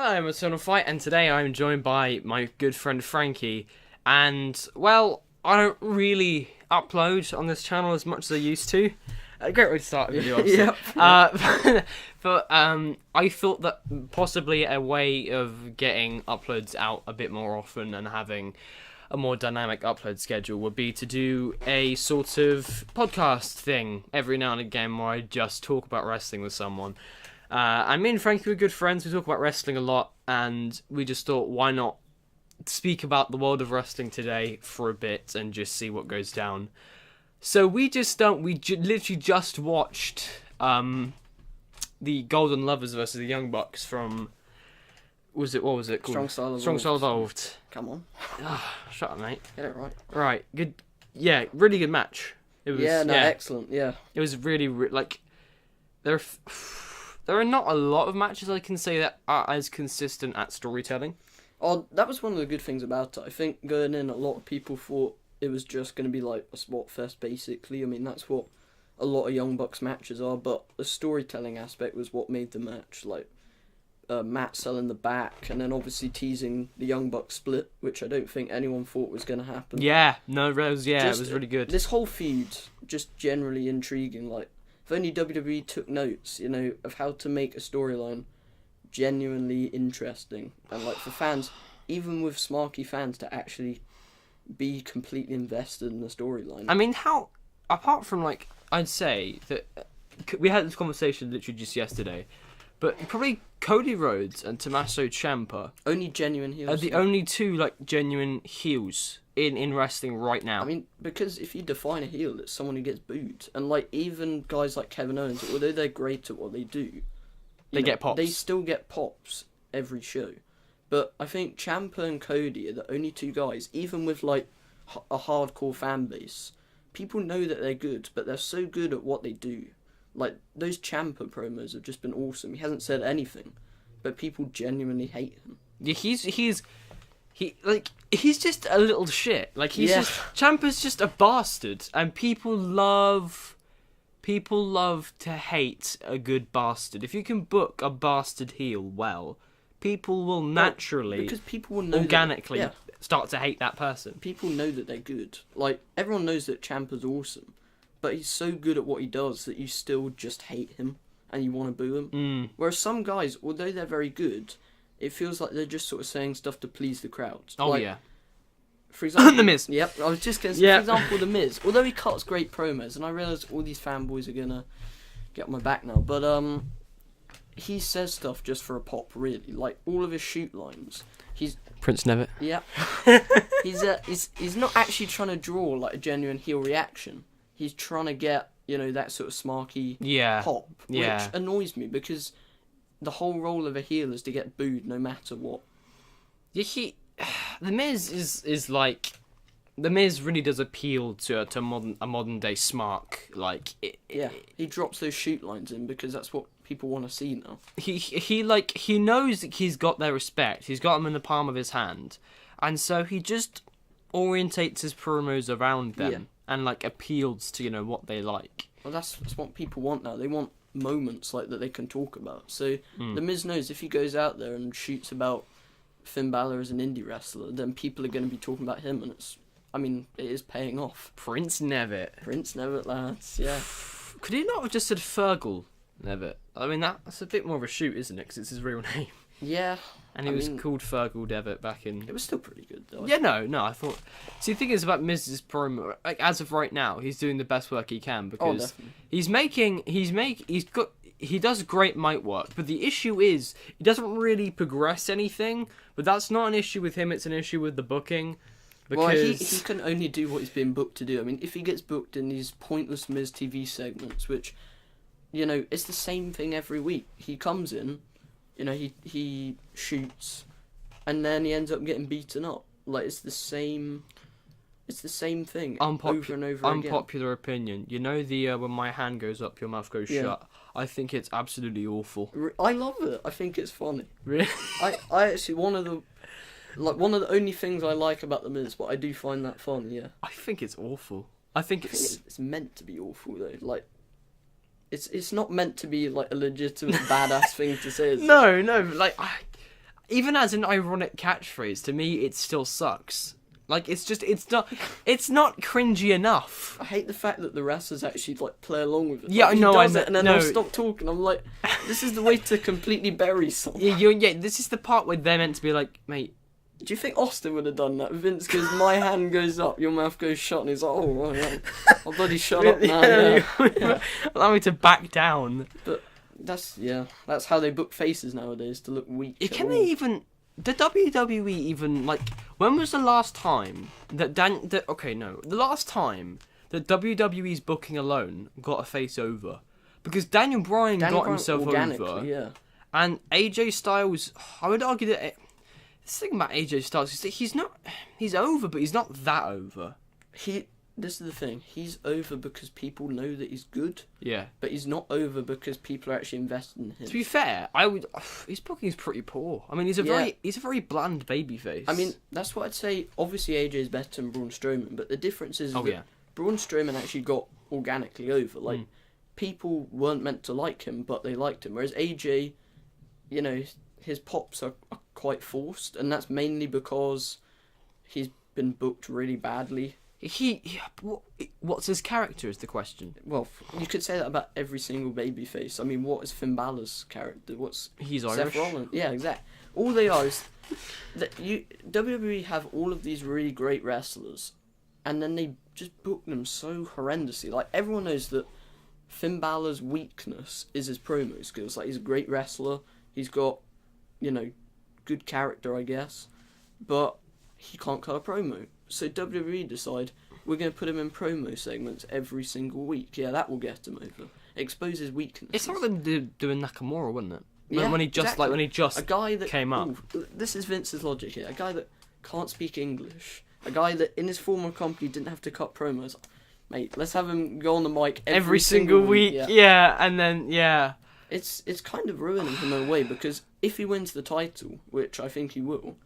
Hello, I'm Eternal Fight, and today I'm joined by my good friend Frankie. And, well, I don't really upload on this channel as much as I used to. A great way to start a video, obviously. Yep. But I thought that possibly a way of getting uploads out a bit more often and having a more dynamic upload schedule would be to do a sort of podcast thing every now and again where I just talk about wrestling with someone. And me and Frankie were good friends. We talk about wrestling a lot, and we just thought, why not speak about the world of wrestling today for a bit and just see what goes down. So we literally just watched the Golden Lovers versus the Young Bucks from, what was it called? Strong Style Evolved. Come on. Shut up, mate. Get it right. Right, good. Yeah, really good match. It was. Excellent. Yeah. It was really like there are not a lot of matches I can say that are as consistent at storytelling. Oh, that was one of the good things about it. I think going in, a lot of people thought it was just going to be like a spot fest, basically. I mean, that's what a lot of Young Bucks matches are, but the storytelling aspect was what made the match. Like, Matt selling the back, and then obviously teasing the Young Bucks split, which I don't think anyone thought was going to happen. Yeah, no, it was really good. This whole feud, just generally intriguing. Like, if only WWE took notes, of how to make a storyline genuinely interesting. And, like, for fans, even with smarky fans, to actually be completely invested in the storyline. I mean, apart from, like, I'd say that we had this conversation literally just yesterday, but probably Cody Rhodes and Tommaso Ciampa Only genuine heels. are the only two, like, genuine heels in wrestling right now. I mean, because if you define a heel, it's someone who gets booed. And, like, even guys like Kevin Owens, although they're great at what they do, they get pops. They still get pops every show. But I think Ciampa and Cody are the only two guys, even with, like, a hardcore fan base, people know that they're good, but they're so good at what they do. Like, those Ciampa promos have just been awesome. He hasn't said anything, but people genuinely hate him. Yeah, he's just a little shit. Like, Ciampa's just a bastard, and people love to hate a good bastard. If you can book a bastard heel well, people will naturally, because people will know organically start to hate that person. People know that they're good. Like, everyone knows that Ciampa's awesome, but he's so good at what he does that you still just hate him and you want to boo him. Whereas some guys, although they're very good, it feels like they're just sort of saying stuff to please the crowd. Oh, like, yeah. For example, The Miz. Yep, I was just going to say, for example, The Miz. Although he cuts great promos, and I realise all these fanboys are going to get on my back now, but he says stuff just for a pop, really. Like, all of his shoot lines. Prince Nevitt. Yeah. He's not actually trying to draw, like, a genuine heel reaction. He's trying to get, that sort of smarky pop, which annoys me, because the whole role of a heel is to get booed no matter what. Yeah, The Miz is like, The Miz really does appeal to a modern day smark. Like, he drops those shoot lines in because that's what people want to see now. He knows that he's got their respect. He's got them in the palm of his hand, and so he just orientates his promos around them and, like, appeals to what they like. Well, that's what people want now. They want moments like that they can talk about. So The Miz knows if he goes out there and shoots about Finn Balor as an indie wrestler, then people are going to be talking about him, and it is paying off. Prince Nevitt, lads, yeah. Could he not have just said Fergal Nevitt? I mean, that's a bit more of a shoot, isn't it? Because it's his real name. Yeah. And he was called Fergal Devitt back in... It was still pretty good, though. Yeah, no, I thought... See, the thing is about Miz's promo, like, as of right now, he's doing the best work he can, because he does great mic work, but the issue is, he doesn't really progress anything, but that's not an issue with him, it's an issue with the booking, because... Well, he can only do what he's been booked to do. I mean, if he gets booked in these pointless Miz TV segments, which, it's the same thing every week. He comes in, he shoots, and then he ends up getting beaten up. Like, it's the same thing over and over again. Unpopular opinion. When my hand goes up, your mouth goes shut. I think it's absolutely awful. I love it. I think it's funny. Really? I actually, one of the only things I like about The Miz, but I do find that funny, yeah. I think it's awful. I think it's meant to be awful, though. Like, it's not meant to be, like, a legitimate badass thing to say. No, like, even as an ironic catchphrase, to me, it still sucks. Like, it's not cringy enough. I hate the fact that the wrestlers actually, like, play along with it. Yeah, like, no, I does know. it, and then they'll stop talking. I'm like, this is the way to completely bury someone. Yeah, this is the part where they're meant to be like, mate. Do you think Austin would have done that? Vince goes, my hand goes up, your mouth goes shut, and he's like, oh, right, I'll bloody shut up now. Yeah. Allow me to back down. But that's how they book faces nowadays, to look weak. Can they even... The WWE even, like... When was the last time that the last time that WWE's booking alone got a face over? Because Daniel Bryan got himself over. Yeah. And AJ Styles, I would argue that... The thing about AJ Styles is that he's over, but he's not that over. This is the thing. He's over because people know that he's good. Yeah. But he's not over because people are actually invested in him. To be fair, his booking is pretty poor. I mean, he's a very bland babyface. I mean, that's what I'd say. Obviously, AJ is better than Braun Strowman, but the difference is that Braun Strowman actually got organically over. Like, people weren't meant to like him, but they liked him. Whereas AJ, you know, his pops are quite forced, and that's mainly because he's been booked really badly. What's his character is the question. Well, you could say that about every single babyface. I mean, what is Finn Balor's character? He's Seth Irish. Rollins? Yeah, exactly. All they are is that WWE have all of these really great wrestlers, and then they just book them so horrendously. Like, everyone knows that Finn Balor's weakness is his promo skills. Like, he's a great wrestler. He's got, you know, good character, I guess, but he can't cut a promo. So WWE decide, we're going to put him in promo segments every single week. Yeah, that will get him over. Expose his weakness. It's like them doing Nakamura, wasn't it? Yeah, when he just exactly. A guy that came up. This is Vince's logic here. A guy that can't speak English. A guy that in his former company didn't have to cut promos. Mate, let's have him go on the mic every single week. Yeah, and then It's kind of ruining him in a way, because if he wins the title, which I think he will,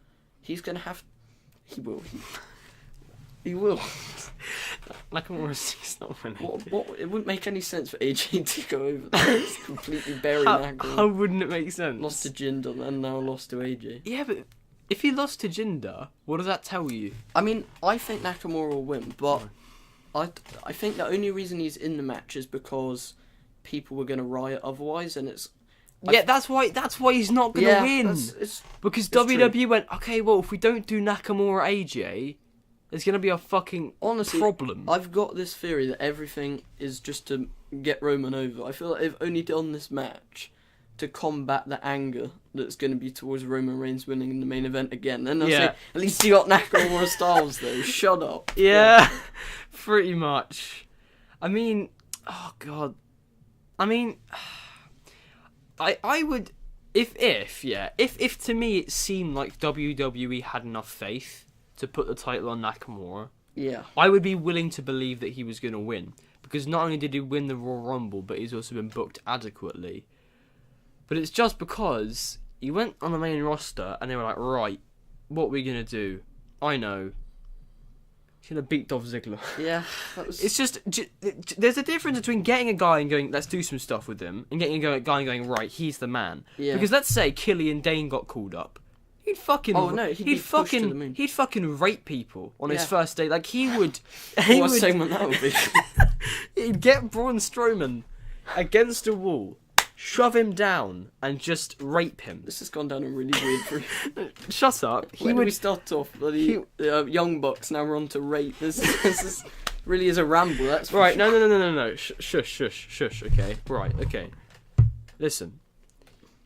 he's going to have... He will. Nakamura's not winning. What? It wouldn't make any sense for AJ to go over there. It's completely buried Nakamura. How wouldn't it make sense? Lost to Jinder and now lost to AJ. Yeah, but if he lost to Jinder, what does that tell you? I mean, I think Nakamura will win, but I think the only reason he's in the match is because people were going to riot otherwise, and it's... that's why he's not going to win. Because WWE true. went, okay, well, if we don't do Nakamura AJ, there's going to be a fucking problem. I've got this theory that everything is just to get Roman over. I feel like they've only done this match to combat the anger that's going to be towards Roman Reigns winning in the main event again. And they'll say, at least you got Nakamura Styles though. Shut up. Yeah, pretty much. I mean, oh god. I mean, I would, if to me it seemed like WWE had enough faith to put the title on Nakamura, I would be willing to believe that he was going to win. Because not only did he win the Royal Rumble, but he's also been booked adequately. But it's just because he went on the main roster and they were like, right, what are we going to do? I know. He's going to beat Dolph Ziggler. Yeah. It's just, there's a difference between getting a guy and going, let's do some stuff with him, and getting a guy and going, right, he's the man. Yeah. Because let's say Killian Dane got called up. He'd fucking... Oh, no, he'd fucking rape people on his first day. Like, he would... What segment that would be? He'd get Braun Strowman against a wall, shove him down, and just rape him. This has gone down a really weird route. Shut up. We start off, bloody Young Bucks, now we're on to rape. This is really is a ramble, that's right, no. Shush, okay. Right, okay. Listen.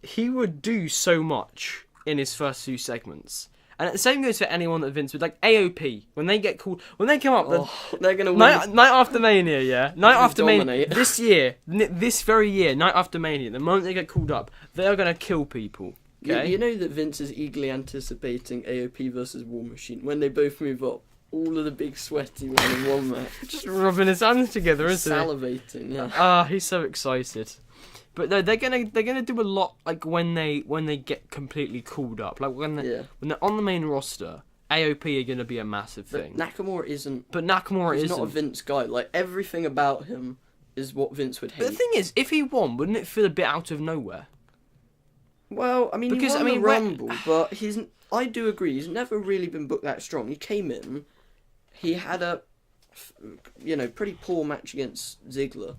He would do so much in his first few segments. And the same goes for anyone that Vince would, like AOP, when they get called, when they come up, they're gonna win. Night after Mania, yeah? Night after Mania, this year, this very year, Night after Mania, the moment they get called up, they are gonna kill people, okay? You know that Vince is eagerly anticipating AOP versus War Machine, when they both move up, all of the big sweaty one in one match. Just rubbing his hands together, isn't he? Salivating, yeah. He's so excited. But no, they're gonna do a lot, like when they get completely called up, like when they're on the main roster. AOP are gonna be a massive thing. Nakamura isn't. But Nakamura he's isn't. Not a Vince guy. Like everything about him is what Vince would hate. But the thing is, if he won, wouldn't it feel a bit out of nowhere? Well, I mean, Because, he won I mean, the Rumble, but I do agree, he's never really been booked that strong. He came in, he had a, pretty poor match against Ziggler.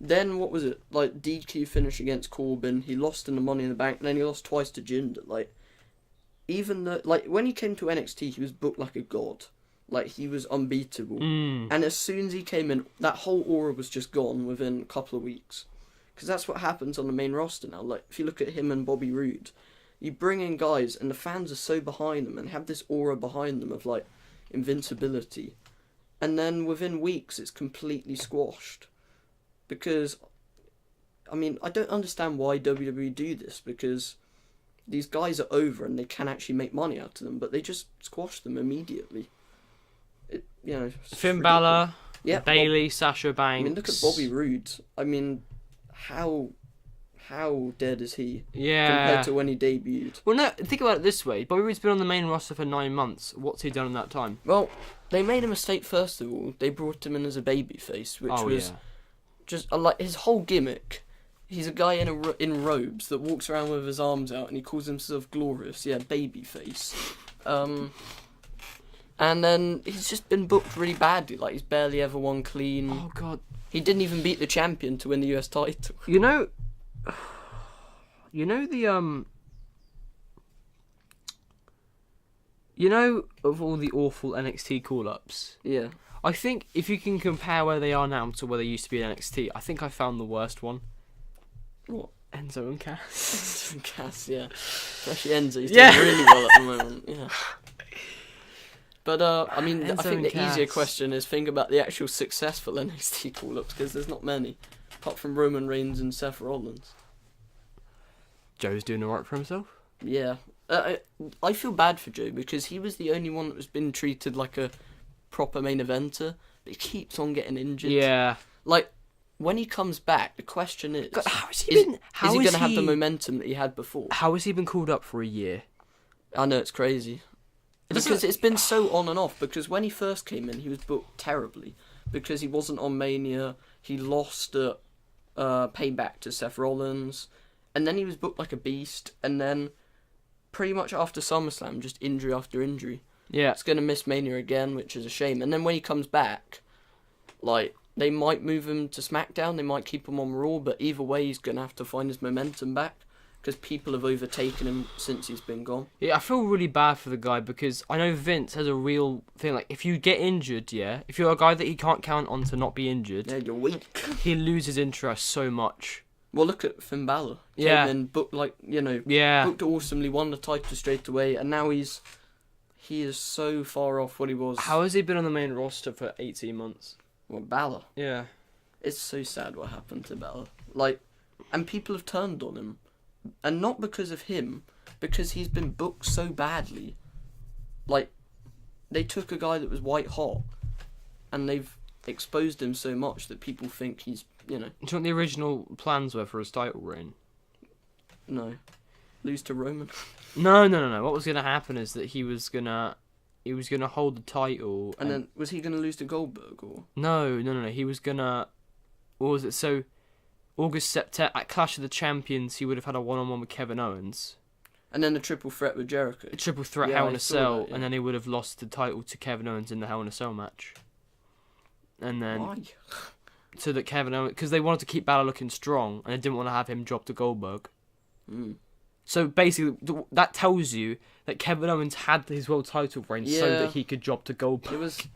Then, what was it? Like, DQ finish against Corbin. He lost in the Money in the Bank, and then he lost twice to Jinder. Like, even though, like, when he came to NXT, he was booked like a god. Like, he was unbeatable. And as soon as he came in, that whole aura was just gone within a couple of weeks. Because that's what happens on the main roster now. Like, if you look at him and Bobby Roode, you bring in guys and the fans are so behind them and have this aura behind them of, like, invincibility. And then within weeks, it's completely squashed. Because, I mean, I don't understand why WWE do this. Because these guys are over and they can actually make money out of them. But they just squash them immediately. Finn Balor, Bayley, Sasha Banks. I mean, look at Bobby Roode. I mean, how dead is he? Compared to when he debuted. Well, no, think about it this way. Bobby Roode's been on the main roster for 9 months. What's he done in that time? Well, they made a mistake first of all. They brought him in as a babyface, which was just like his whole gimmick. He's a guy in robes that walks around with his arms out and he calls himself Glorious. Yeah, babyface. And then he's just been booked really badly. Like, he's barely ever won clean. Oh, God. He didn't even beat the champion to win the US title. You know of all the awful NXT call-ups? Yeah. I think if you can compare where they are now to where they used to be in NXT, I think I found the worst one. What? Enzo and Cass. Enzo and Cass, yeah. Especially Enzo, he's doing really well at the moment, yeah. But, I mean, I think the easier question is think about the actual successful NXT call-ups, because there's not many, apart from Roman Reigns and Seth Rollins. Joe's doing alright for himself? Yeah. I feel bad for Joe, because he was the only one that was been treated like a proper main eventer, but he keeps on getting injured. Yeah. Like, when he comes back, the question is... God, how has he been... Is he going to have the momentum that he had before? How has he been called up for a year? I know, it's crazy. Because it's been so on and off, because when he first came in, he was booked terribly. Because he wasn't on Mania, he lost at Payback to Seth Rollins, and then he was booked like a beast, and then pretty much after SummerSlam, just injury after injury. Yeah. It's going to miss Mania again, which is a shame. And then when he comes back, like, they might move him to SmackDown, they might keep him on Raw, but either way, he's going to have to find his momentum back. Because people have overtaken him since he's been gone. Yeah, I feel really bad for the guy because I know Vince has a real thing. Like, if you get injured, if you're a guy that he can't count on to not be injured... Yeah, you're weak. He loses interest so much. Well, look at Finn Balor. Came in, booked, booked awesomely, won the title straight away, and now he is so far off what he was. How has he been on the main roster for 18 months? Well, Balor. Yeah. It's so sad what happened to Balor. Like, and people have turned on him. And not because of him, because he's been booked so badly. Like, they took a guy that was white hot, and they've exposed him so much that people think he's, Do you know what the original plans were for his title reign? No. Lose to Roman? No. What was going to happen is that he was going to hold the title. And then, was he going to lose to Goldberg, or? No. He was going to... What was it? So... August, September, at Clash of the Champions, he would have had a one-on-one with Kevin Owens. And then a triple threat with Jericho. A triple threat Hell in a Cell, and then he would have lost the title to Kevin Owens in the Hell in a Cell match. And then... Why? So that Kevin Owens... Because they wanted to keep Balor looking strong, and they didn't want to have him drop to Goldberg. So basically, that tells you that Kevin Owens had his world title reign so that he could drop to Goldberg. It was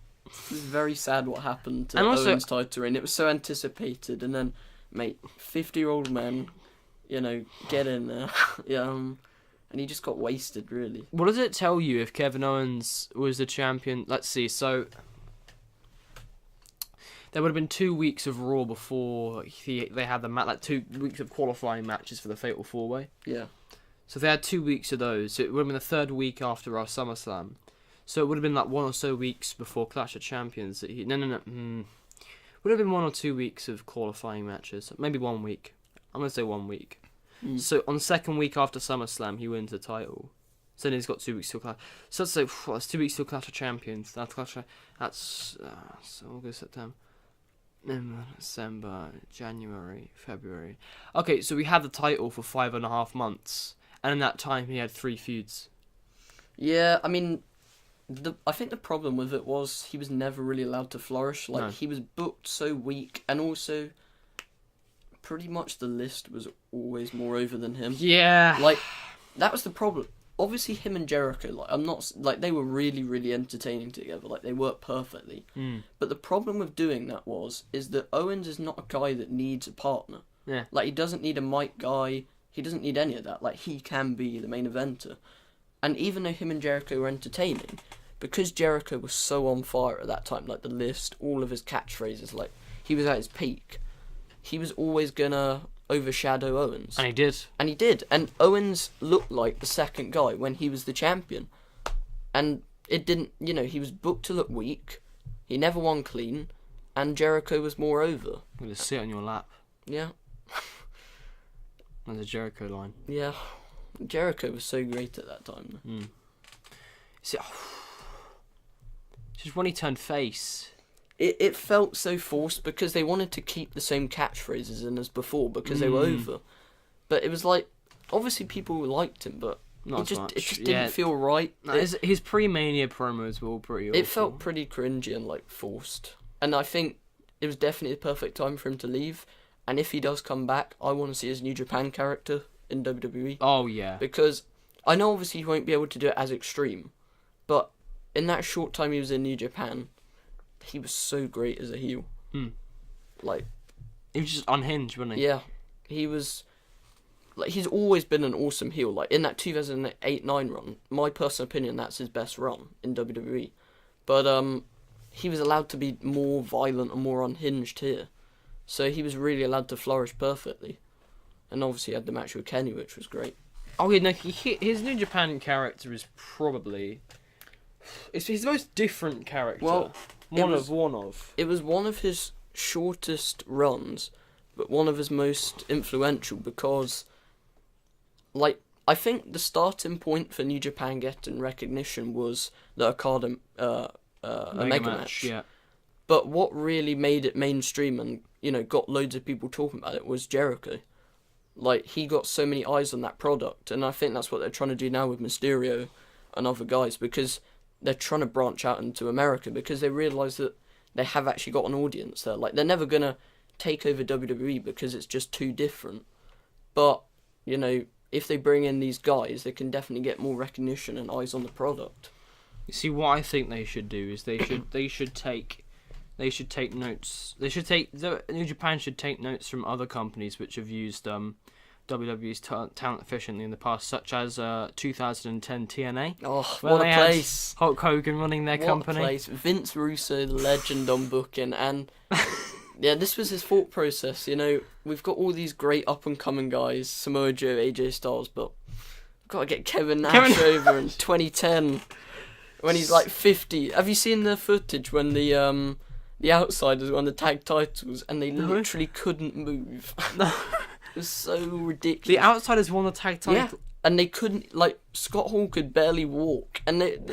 very sad what happened to Owens' title reign. It was so anticipated, and then... Mate, 50-year-old man, get in there. And he just got wasted, really. What does it tell you if Kevin Owens was the champion? Let's see, so... There would have been 2 weeks of Raw before they had the 2 weeks of qualifying matches for the Fatal 4-Way. Yeah. So they had 2 weeks of those. So it would have been the third week after our SummerSlam. So it would have been like 1 or so weeks before Clash of Champions. Would have been 1 or 2 weeks of qualifying matches. Maybe 1 week. I'm going to say 1 week. So on the second week after SummerSlam, he wins the title. So then he's got 2 weeks till Clash. So let's say that's 2 weeks till Clash of Champions. That's August, September, December, January, February. Okay, so we had the title for 5.5 months. and in that time he had 3 feuds. Yeah, I mean, I think the problem with it was he was never really allowed to flourish. Like, No. he was booked so weak, and also pretty much the list was always more over than him. Yeah. Like, that was the problem. Obviously, him and Jericho, like, I'm not, like, they were really, really entertaining together. Like, they worked perfectly. But the problem with doing that is that Owens is not a guy that needs a partner. Yeah. Like, he doesn't need a mic guy. He doesn't need any of that. Like, he can be the main eventer. And even though him and Jericho were entertaining, because Jericho was so on fire at that time, like the list, all of his catchphrases, like, he was at his peak, he was always gonna overshadow Owens. And he did. And he did. And Owens looked like the second guy when he was the champion. And it didn't, he was booked to look weak, he never won clean, and Jericho was more over. We'll just sit on your lap. Yeah. There's a Jericho line. Yeah. Jericho was so great at that time. See, just when he turned face. It felt so forced because they wanted to keep the same catchphrases in as before because they were over. But it was like, obviously people liked him, but Not as much. It just didn't feel right. No, his pre-Mania promos were all pretty awful. It felt pretty cringy and like forced. And I think it was definitely the perfect time for him to leave. And if he does come back, I want to see his New Japan character in WWE. Oh, yeah. Because I know obviously he won't be able to do it as extreme, but in that short time he was in New Japan, he was so great as a heel. Like, he was just unhinged, wasn't he? Yeah, he was. Like, he's always been an awesome heel. Like, in that 2008-9 run, my personal opinion, that's his best run in WWE. But he was allowed to be more violent and more unhinged here, so he was really allowed to flourish perfectly. And obviously he had the match with Kenny, which was great. Oh, yeah, no, his New Japan character is probably... It's his most different character. Well, One of. It was one of his shortest runs, but one of his most influential because, like, I think the starting point for New Japan getting recognition was the Okada Omega match. Yeah. But what really made it mainstream and, got loads of people talking about it was Jericho. Like, he got so many eyes on that product, and I think that's what they're trying to do now with Mysterio and other guys, because they're trying to branch out into America, because they realise that they have actually got an audience there. Like, they're never going to take over WWE because it's just too different. But, if they bring in these guys, they can definitely get more recognition and eyes on the product. You see, what I think they should do is they should take notes. New Japan should take notes from other companies which have used WWE's talent efficiently in the past, such as 2010 TNA. Oh, where what they a had place! Hulk Hogan running their company. What a place! Vince Russo, the legend on booking, and yeah, this was his thought process. We've got all these great up and coming guys, Samoa Joe, AJ Styles, but we've got to get Kevin Nash over in 2010 when he's like 50. Have you seen the footage when the Outsiders won the tag titles and they literally couldn't move? No. It was so ridiculous. The Outsiders won the tag title. Yeah, and they couldn't, Scott Hall could barely walk, and it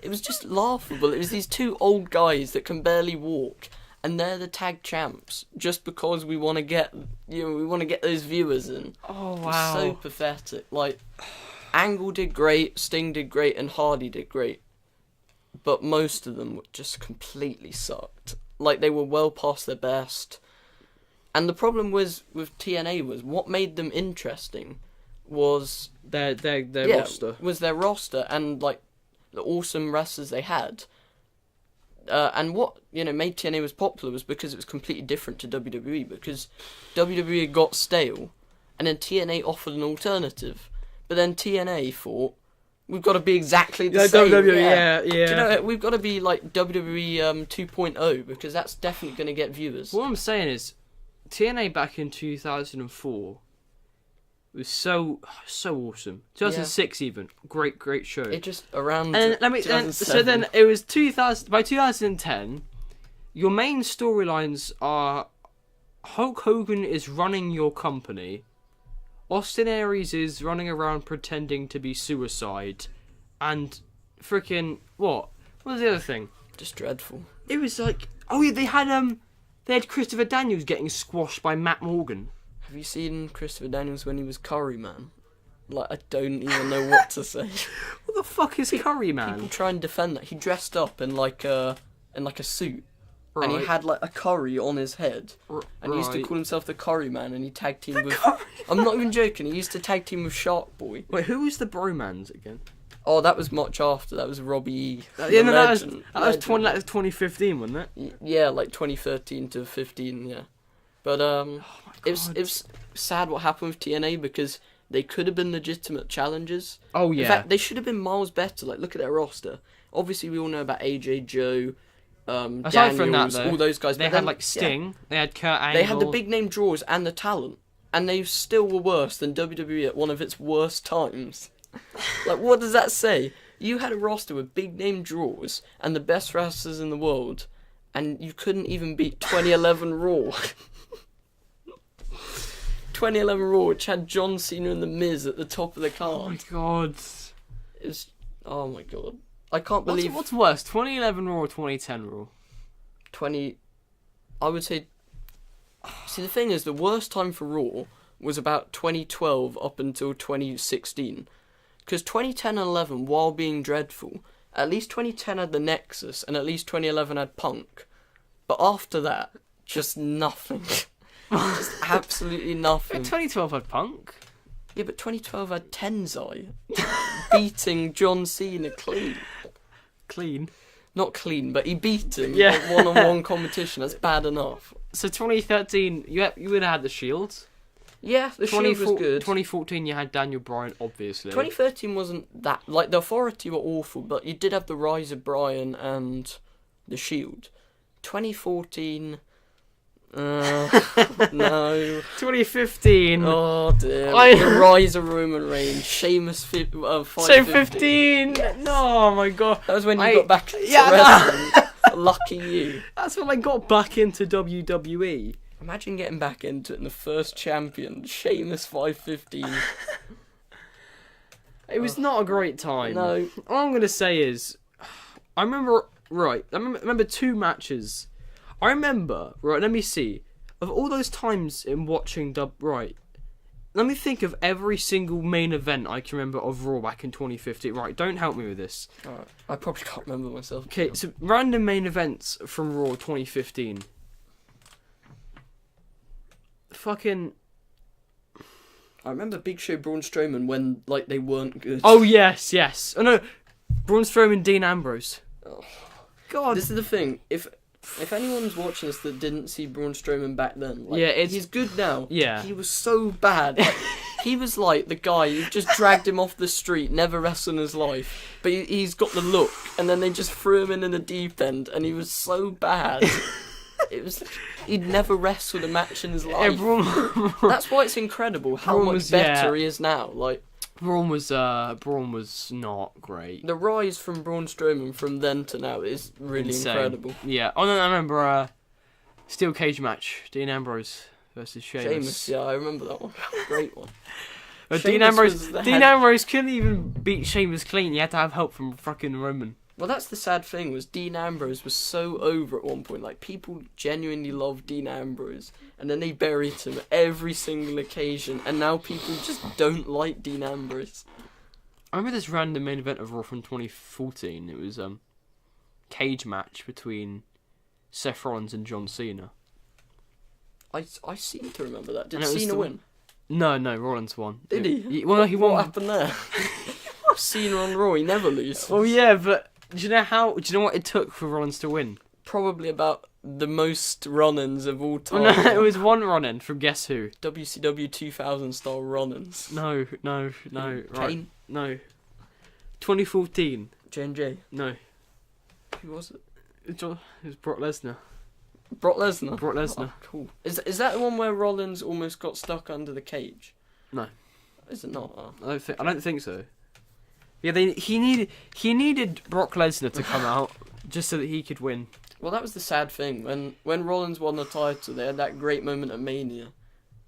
was just laughable. It was these two old guys that can barely walk, and they're the tag champs just because we want to get, those viewers in. Oh, wow. It was so pathetic. Angle did great, Sting did great, and Hardy did great, but most of them just completely sucked. They were well past their best. And the problem with TNA was what made them interesting was their roster. Was their roster and the awesome wrestlers they had. And what made TNA was popular was because it was completely different to WWE, because WWE got stale, and then TNA offered an alternative. But then TNA thought, we've got to be exactly the same. WWE, yeah. Do you know, we've got to be like WWE 2.0, because that's definitely going to get viewers. What I'm saying is, TNA back in 2004 was so awesome. 2006 even, great show. It just around. So then it was 2000. By 2010, your main storylines are Hulk Hogan is running your company, Austin Aries is running around pretending to be suicide, and freaking what was the other thing? Just dreadful. It was they had Christopher Daniels getting squashed by Matt Morgan. Have you seen Christopher Daniels when he was Curry Man? Like, I don't even know what to say. What the fuck is Curry Man? People try and defend that. He dressed up in like a suit. Right. And he had like a curry on his head. And he used to Right. call himself the Curry Man, and he tag teamed with... I'm not even joking, he used to tag team with Shark Boy. Wait, who was the Bromans again? Oh, that was much after. That was Robbie E. Yeah, no, that was Legend. 2015, wasn't it? Yeah, like 2013 to 15, yeah. But it was sad what happened with TNA, because they could have been legitimate challengers. Oh yeah. In fact, they should have been miles better. Like, look at their roster. Obviously, we all know about AJ, Joe, Aside Daniels, from that, though, all those guys. they but had then, like Sting. yeah, They had Kurt Angle. they had the big name draws and the talent, and they still were worse than WWE at one of its worst times. Like, what does that say? You had a roster with big name draws and the best wrestlers in the world, and you couldn't even beat 2011 Raw. 2011 Raw, which had John Cena and The Miz at the top of the card. Oh my god. It was, oh my god. I can't believe... What's worse, 2011 Raw or 2010 Raw? 20... I would say... See, the thing is, the worst time for Raw was about 2012 up until 2016. Because 2010 and 11, while being dreadful, at least 2010 had the Nexus, and at least 2011 had Punk. But after that, just nothing. Just absolutely nothing. 2012 had Punk. Yeah, but 2012 had Tenzai beating John Cena clean. Clean. Not clean, but he beat him Yeah. in one-on-one competition. That's bad enough. So 2013, you would have had the Shield. Yeah, the Shield was good. 2014, you had Daniel Bryan, obviously. 2013 wasn't that... Like, the Authority were awful, but you did have the rise of Bryan and the Shield. 2014... no. 2015. Oh, dear. The rise of Roman Reigns. Sheamus 550. So 15. Yes. No, oh my god. That was when you got back into Yeah, wrestling. Lucky you. That's when I got back into WWE. Imagine getting back into it and the first champion, Sheamus 515. It was not a great time. No. All I'm going to say is, I remember two matches. I remember, right, let me see. Of all those times in watching let me think of every single main event I can remember of Raw back in 2015. Right, don't help me with this. Alright, I probably can't remember myself. Okay, so random main events from Raw 2015. Fucking... I remember Big Show Braun Strowman when, like, they weren't good. Oh, yes. Oh, no. Braun Strowman, Dean Ambrose. Oh. God. This is the thing. If anyone's watching this that didn't see Braun Strowman back then, like, Yeah, he's good now. Yeah. He was so bad. Like, he was like the guy who just dragged him off the street, never wrestled in his life, but he's got the look, and then they just threw him in the deep end, and he was so bad. He'd never wrestled a match in his life. That's why it's incredible how Braun much was- better yeah. he is now. Like, Braun was not great. the rise from Braun Strowman from then to now is really Insane. incredible. Yeah. Oh, no, I remember steel cage match. Dean Ambrose versus Sheamus, yeah, I remember that one. Great one. Dean Sheamus was the head- Ambrose couldn't even beat Sheamus clean. He had to have help from fucking Roman. Well, that's the sad thing, was Dean Ambrose was so over at one point. Like, people genuinely loved Dean Ambrose, and then they buried him every single occasion, and now people just don't like Dean Ambrose. I remember this random main event of Raw from 2014. It was cage match between Seth Rollins and John Cena. I seem to remember that. Did And it was Cena the- win? No, Rollins won. Did he? Well, he won. What happened there? Cena on Raw, he never loses. Oh yeah, but do you know what it took for Rollins to win? Probably about the most run-ins of all time. Oh, no, it was one run-in from guess who? WCW 2000 style run-ins. No, right, Kane? no. 2014. J&J. No, Who was it? it was Brock Lesnar. Brock Lesnar. Brock Lesnar. Oh, cool. Is that the one where Rollins almost got stuck under the cage? No. Is it not? Oh. I don't think so. Yeah, he needed Brock Lesnar to come out just so that he could win. Well, that was the sad thing. When Rollins won the title, they had that great moment at Mania,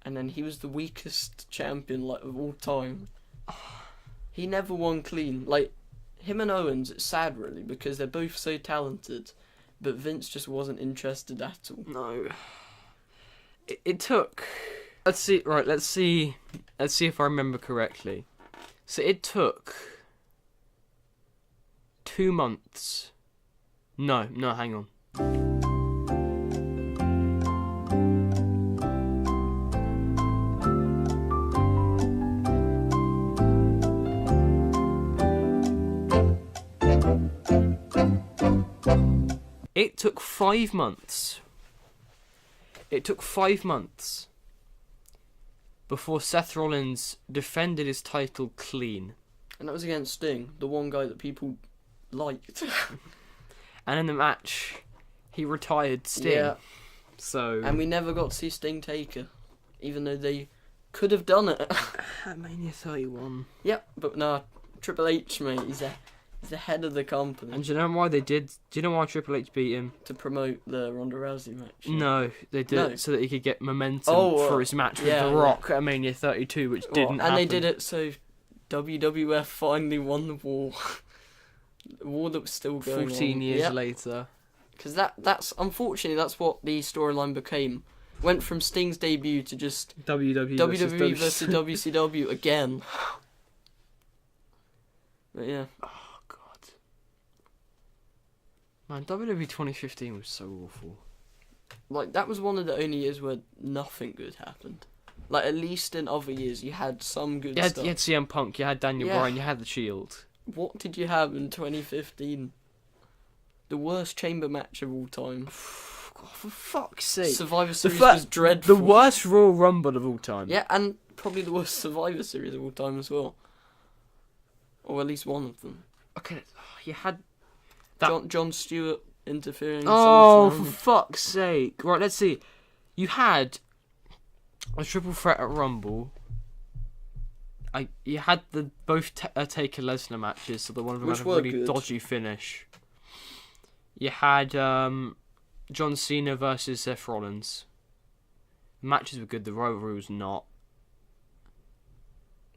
and then he was the weakest champion of all time. He never won clean. Like, him and Owens, it's sad really, because they're both so talented, but Vince just wasn't interested at all. No. It took. Let's see if I remember correctly. So it took 2 months. No, hang on. It took 5 months. It took 5 months before Seth Rollins defended his title clean. And that was against Sting, the one guy that people liked. And in the match, he retired Sting. Yeah. So. And we never got to see Sting Taker, even though they could have done it. At Mania 31. Yep, but no, Triple H, mate, he's the head of the company. And do you know why they did? Do you know why Triple H beat him? To promote the Ronda Rousey match. No, they did it so that he could get momentum for his match with yeah, The Rock at Mania 32, which didn't happen. And they did it so WWF finally won the war. The war that was still going on. 14 years later. Because that's unfortunately that's what the storyline became. Went from Sting's debut to just WWE versus WCW again. But yeah. Oh god. Man, WWE 2015 was so awful. Like, that was one of the only years where nothing good happened. Like, at least in other years you had some good stuff. You had CM Punk, you had Daniel Bryan, you had The Shield. What did you have in 2015? The worst chamber match of all time. God, for fuck's sake. Survivor Series was dreadful. The worst Royal Rumble of all time. Yeah, and probably the worst Survivor Series of all time as well. Or at least one of them. Okay, you had... that John Stewart interfering. Oh, for fuck's sake. Right, let's see. You had a triple threat at Rumble. You had both Taker Lesnar matches, so the one of them had a really dodgy finish. You had John Cena versus Seth Rollins. The matches were good, the rivalry was not.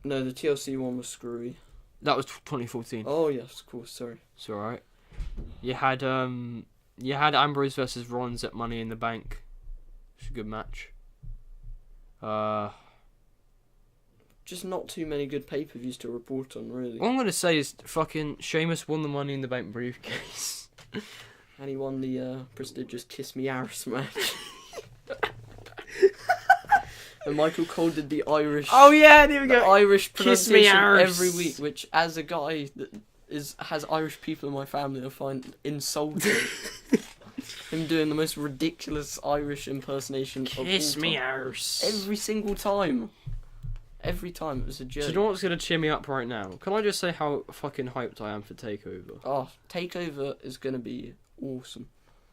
No, the TLC one was screwy. That was 2014. Oh yes, of course. Sorry. It's alright. You had Ambrose versus Rollins at Money in the Bank. It's a good match. Just not too many good pay-per-views to report on, really. All I'm gonna say is fucking Sheamus won the Money in the Bank briefcase. And he won the prestigious Kiss Me Aris match. And Michael Cole did the Irish. Oh yeah, there we go. Irish pronunciation Kiss Me Aris every week, which, as a guy that has Irish people in my family, I find insulting. Him doing the most ridiculous Irish impersonation of all time. Kiss Me Aris. Every single time. Every time it was a joke. So do you know what's gonna cheer me up right now? Can I just say how fucking hyped I am for Takeover? Oh, Takeover is gonna be awesome.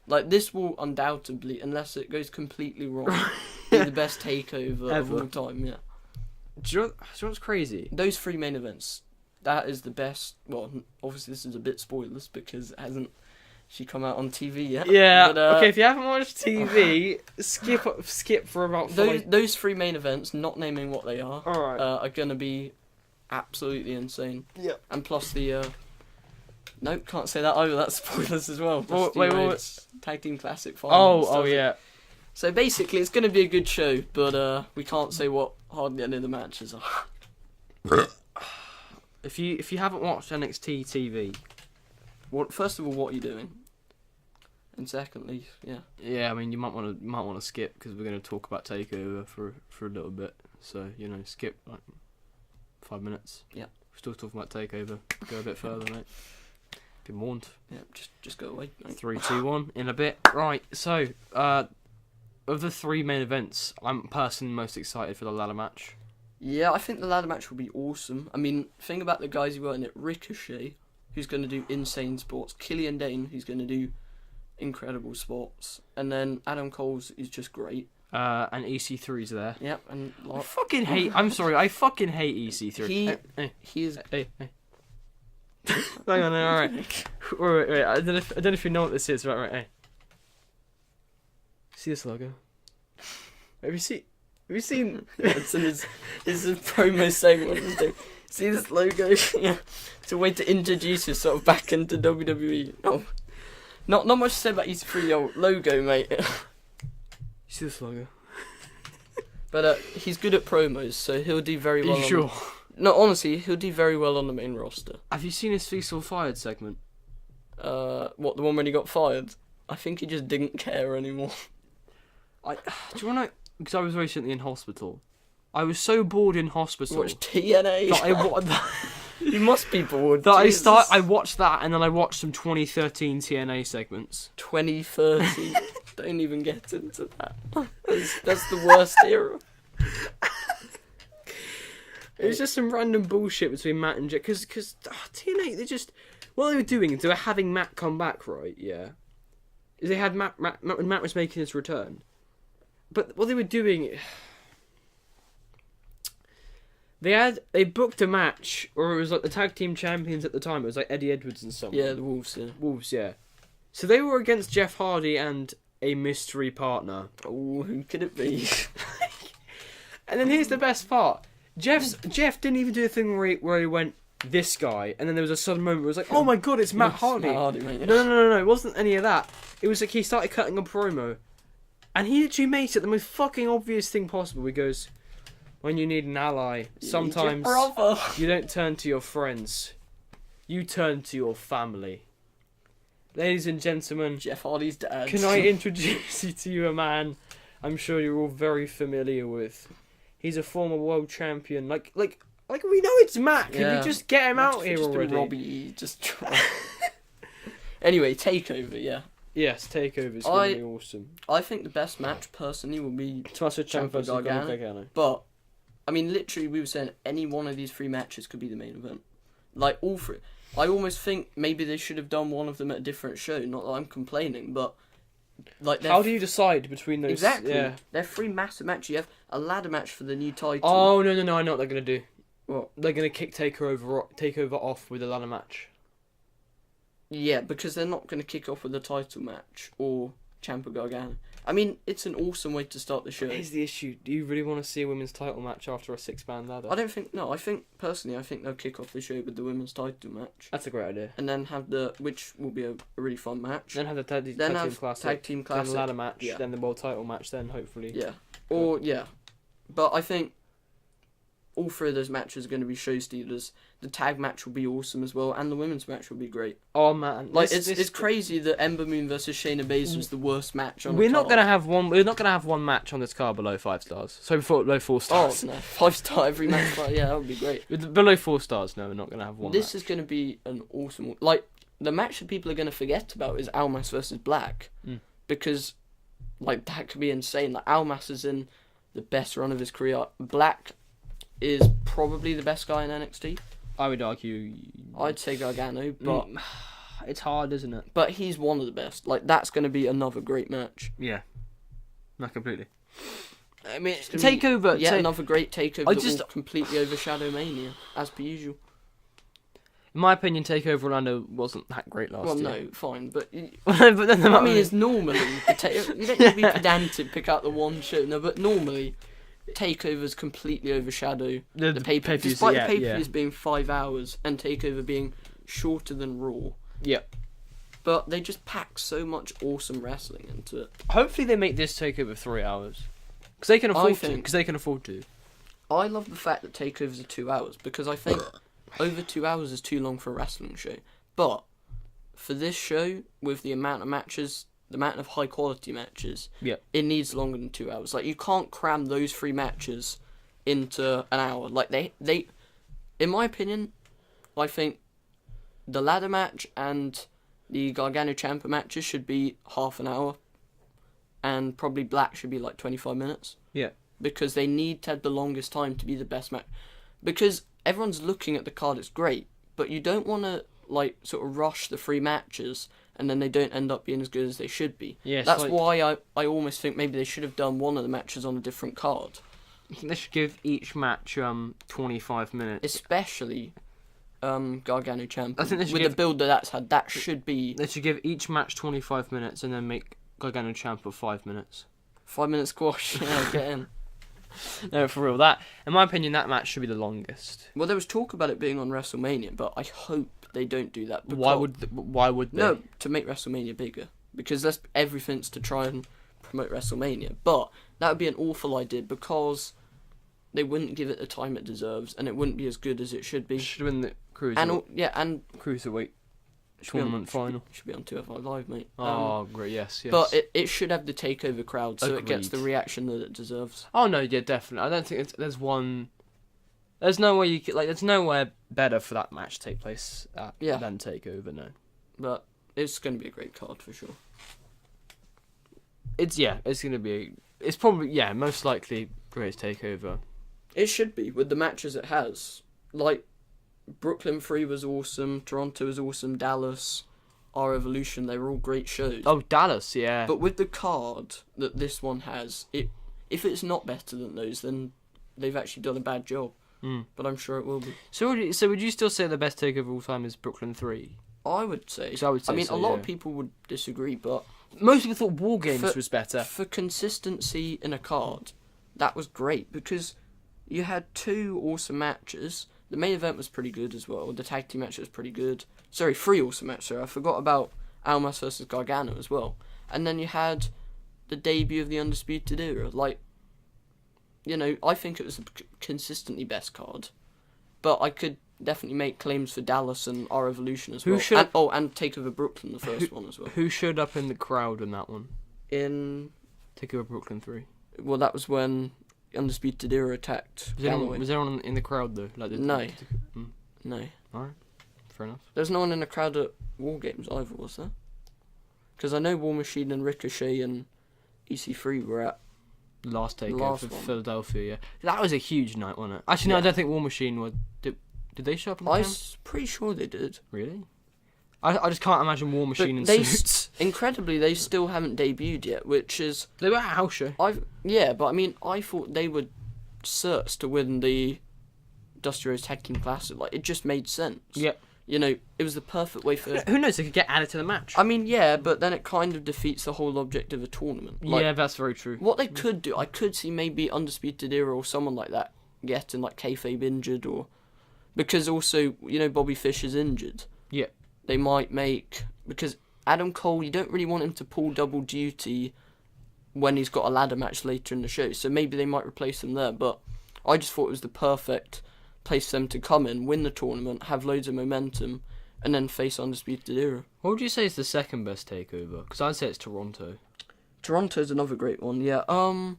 Like, this will undoubtedly, unless it goes completely wrong, be the best Takeover of all time. Yeah. Do you know what's crazy? Those 3 main events. That is the best. Well, obviously this is a bit spoilers because it hasn't come out on TV yet. Yeah. But, okay, if you haven't watched TV, skip for about 5. Those 3 main events, not naming what they are, Alright. Are gonna be absolutely insane. Yep. And plus the nope, can't say that either. That's spoilers as well. Wait. Tag Team Classic Finals. Oh yeah. So basically, it's gonna be a good show, but we can't say what hardly any of the matches are. If you haven't watched NXT TV, First of all, what are you doing? And secondly, yeah. Yeah, I mean you might want to skip because we're going to talk about Takeover for a little bit. So skip like 5 minutes. Yeah. We're still talking about Takeover. Go a bit further, mate. Been warned. Yeah, just go away, mate. 3, 2, 1 in a bit. Right. So of the 3 main events, I'm personally most excited for the ladder match. Yeah, I think the ladder match will be awesome. I mean, think about the guys who were in it. Ricochet, who's going to do insane spots. Killian Dane, who's going to do incredible spots. And then Adam Cole's is just great. And EC3's there. Yep, and I fucking hate EC3. He is... Hey. Hang on, alright. Wait, I don't know if you know what this is. Right, hey. See this logo? Have you seen... It's in his promo segment. See this logo? Yeah. It's a way to introduce yourself back into WWE. Oh, not much to say about EC3 old logo, mate. You see this logo? But he's good at promos, so he'll do very well. Are you sure? No, honestly, he'll do very well on the main roster. Have you seen his Feast or Fired segment? What, the one when he got fired? I think he just didn't care anymore. Do you want to? Because I was recently in hospital. I was so bored in hospital. Watch TNA. You must be bored. I watched that, and then I watched some 2013 TNA segments. 2030. Don't even get into that. That's the worst era. It was just some random bullshit between Matt and Jeff. Because TNA, what they were doing is they were having Matt come back, right? Yeah. They had Matt when Matt was making his return. But what they were doing... They booked a match, or it was like the tag team champions at the time. It was like Eddie Edwards and someone. Yeah, the Wolves, yeah. Wolves, yeah. So they were against Jeff Hardy and a mystery partner. Oh, who could it be? And then here's the best part. Jeff didn't even do the thing where he went, this guy, and then there was a sudden moment where it was like, oh my god, it's Matt Hardy. Matt Hardy, mate. No, it wasn't any of that. It was like he started cutting a promo, and he literally makes it the most fucking obvious thing possible. He goes, when you need an ally, sometimes you don't turn to your friends, you turn to your family. Ladies and gentlemen, Jeff Hardy's dad. Can I introduce you to a man I'm sure you're all very familiar with? He's a former world champion. Like we know it's Matt. Can you just get him out here already? Robbie, just try. Anyway, Takeover, yeah. Yes, Takeover's going to be awesome. I think the best match, personally, will be Tommaso Ciampa versus Gargano. But, I mean, literally, we were saying any one of these three matches could be the main event. Like, all three. I almost think maybe they should have done one of them at a different show. Not that I'm complaining, but... like, how do you decide between those? Exactly. Yeah. They're three massive matches. You have a ladder match for the new title. Oh, no, I know what they're going to do. What? They're going to kick Takeover off with a ladder match. Yeah, because they're not going to kick off with a title match or Ciampa Gargano. I mean, it's an awesome way to start the show. Here's the issue. Do you really want to see a women's title match after a 6-man ladder? I don't think... No, I think they'll kick off the show with the women's title match. That's a great idea. And then have which will be a really fun match. Then have the tag team classic. Then the ladder match. Yeah. Then the world title match. Then hopefully. Yeah. Or, yeah. But I think all three of those matches are going to be show stealers. The tag match will be awesome as well, and the women's match will be great. Oh man, like it's crazy that Ember Moon versus Shayna Baszler was the worst match on. We're not gonna have one. We're not gonna have one match on this card below 5 stars. So below 4 stars. Oh no, 5-star every match. But yeah, that would be great. Below 4 stars, no, we're not gonna have one. This is gonna be an awesome. Like the match that people are gonna forget about is Almas versus Black, because like that could be insane. Like Almas is in the best run of his career. Black is probably the best guy in NXT. I would argue. I'd say Gargano, but it's hard, isn't it? But he's one of the best. Like that's going to be another great match. Yeah, not completely. I mean, Takeover. Yeah, another great Takeover. That will completely overshadow Mania, as per usual. In my opinion, Takeover Orlando wasn't that great last year. Well, no, fine, but but then I mean, it's normally you don't need to be pedantic, pick out the one show. No, but normally. Takeovers completely overshadow the pay-per-view. Despite the pay-per-views being 5 hours and Takeover being shorter than Raw. Yep. But they just pack so much awesome wrestling into it. Hopefully they make this Takeover 3 hours. Because they can afford to. I love the fact that Takeovers are 2 hours because I think over 2 hours is too long for a wrestling show. But for this show, with the amount of matches... the amount of high quality matches, it needs longer than 2 hours. Like you can't cram those 3 matches into an hour. Like they, in my opinion, I think the ladder match and the Gargano Ciampa matches should be half an hour, and probably Black should be like 25 minutes. Yeah, because they need to have the longest time to be the best match. Because everyone's looking at the card, it's great, but you don't want to like sort of rush the 3 matches. And then they don't end up being as good as they should be. Yes, that's why I almost think maybe they should have done one of the matches on a different card. I think they should give each match 25 minutes. Especially Gargano Ciampa. I think they should with the build that's had, that should be... They should give each match 25 minutes and then make Gargano Ciampa 5 minutes. 5 minute squash, yeah, get in. No, for real. That, in my opinion, that match should be the longest. Well, there was talk about it being on WrestleMania, but I hope they don't do that. Why would they? No, to make WrestleMania bigger. Because everything's to try and promote WrestleMania. But that would be an awful idea because they wouldn't give it the time it deserves, and it wouldn't be as good as it should be. Should have been the And cruiserweight tournament final. Should be on 205 Live, mate. Oh, great, yes. But it should have the takeover crowd, so Agreed. it gets the reaction that it deserves. Oh no, yeah, definitely. I don't think there's one. There's no way you could, there's nowhere better for that match to take place than Takeover. No, but it's going to be a great card for sure. It's going to be. It's probably most likely greatest Takeover. It should be with the matches it has. Like Brooklyn 3 was awesome, Toronto was awesome, Dallas, Our Evolution, they were all great shows. Oh, Dallas, yeah. But with the card that this one has, if it's not better than those, then they've actually done a bad job. But I'm sure it will be. So would you still say the best Takeover of all time is Brooklyn 3? I would say. I mean, a lot of people would disagree, but most people thought War Games was better. For consistency in a card, that was great because you had 2 awesome matches. The main event was pretty good as well. The tag team match was pretty good. Sorry, 3 awesome matches. I forgot about Almas versus Gargano as well. And then you had the debut of the Undisputed Era. I think it was the consistently best card. But I could definitely make claims for Dallas and Our Evolution as well. And Takeover Brooklyn, the first one as well. Who showed up in the crowd in that one? In Takeover Brooklyn 3. Well, that was when Undisputed Era attacked. Was anyone in the crowd though? No. Alright, fair enough. There's no one in the crowd at War Games either, was there? Because I know War Machine and Ricochet and EC3 were at last Takeover for Philadelphia. Yeah, that was a huge night, wasn't it? Actually, no, I don't think War Machine was. Did they show up? I'm pretty sure they did. Really? I just can't imagine War Machine in suits. Incredibly, they still haven't debuted yet, which is... They were at a house show. But I mean, I thought they would search to win the Dusty Rhodes Tag Team Classic. It just made sense. Yep. It was the perfect way for... Who knows, they could get added to the match. I mean, but then it kind of defeats the whole object of a tournament. Yeah, that's very true. What they could do, I could see maybe Undisputed Era or someone like that getting, kayfabe injured or... Because also, Bobby Fish is injured. Yeah. They might make... Because Adam Cole, you don't really want him to pull double duty when he's got a ladder match later in the show. So maybe they might replace him there. But I just thought it was the perfect place for them to come in, win the tournament, have loads of momentum, and then face Undisputed Era. What would you say is the second best Takeover? Because I'd say it's Toronto. Toronto's another great one, yeah. I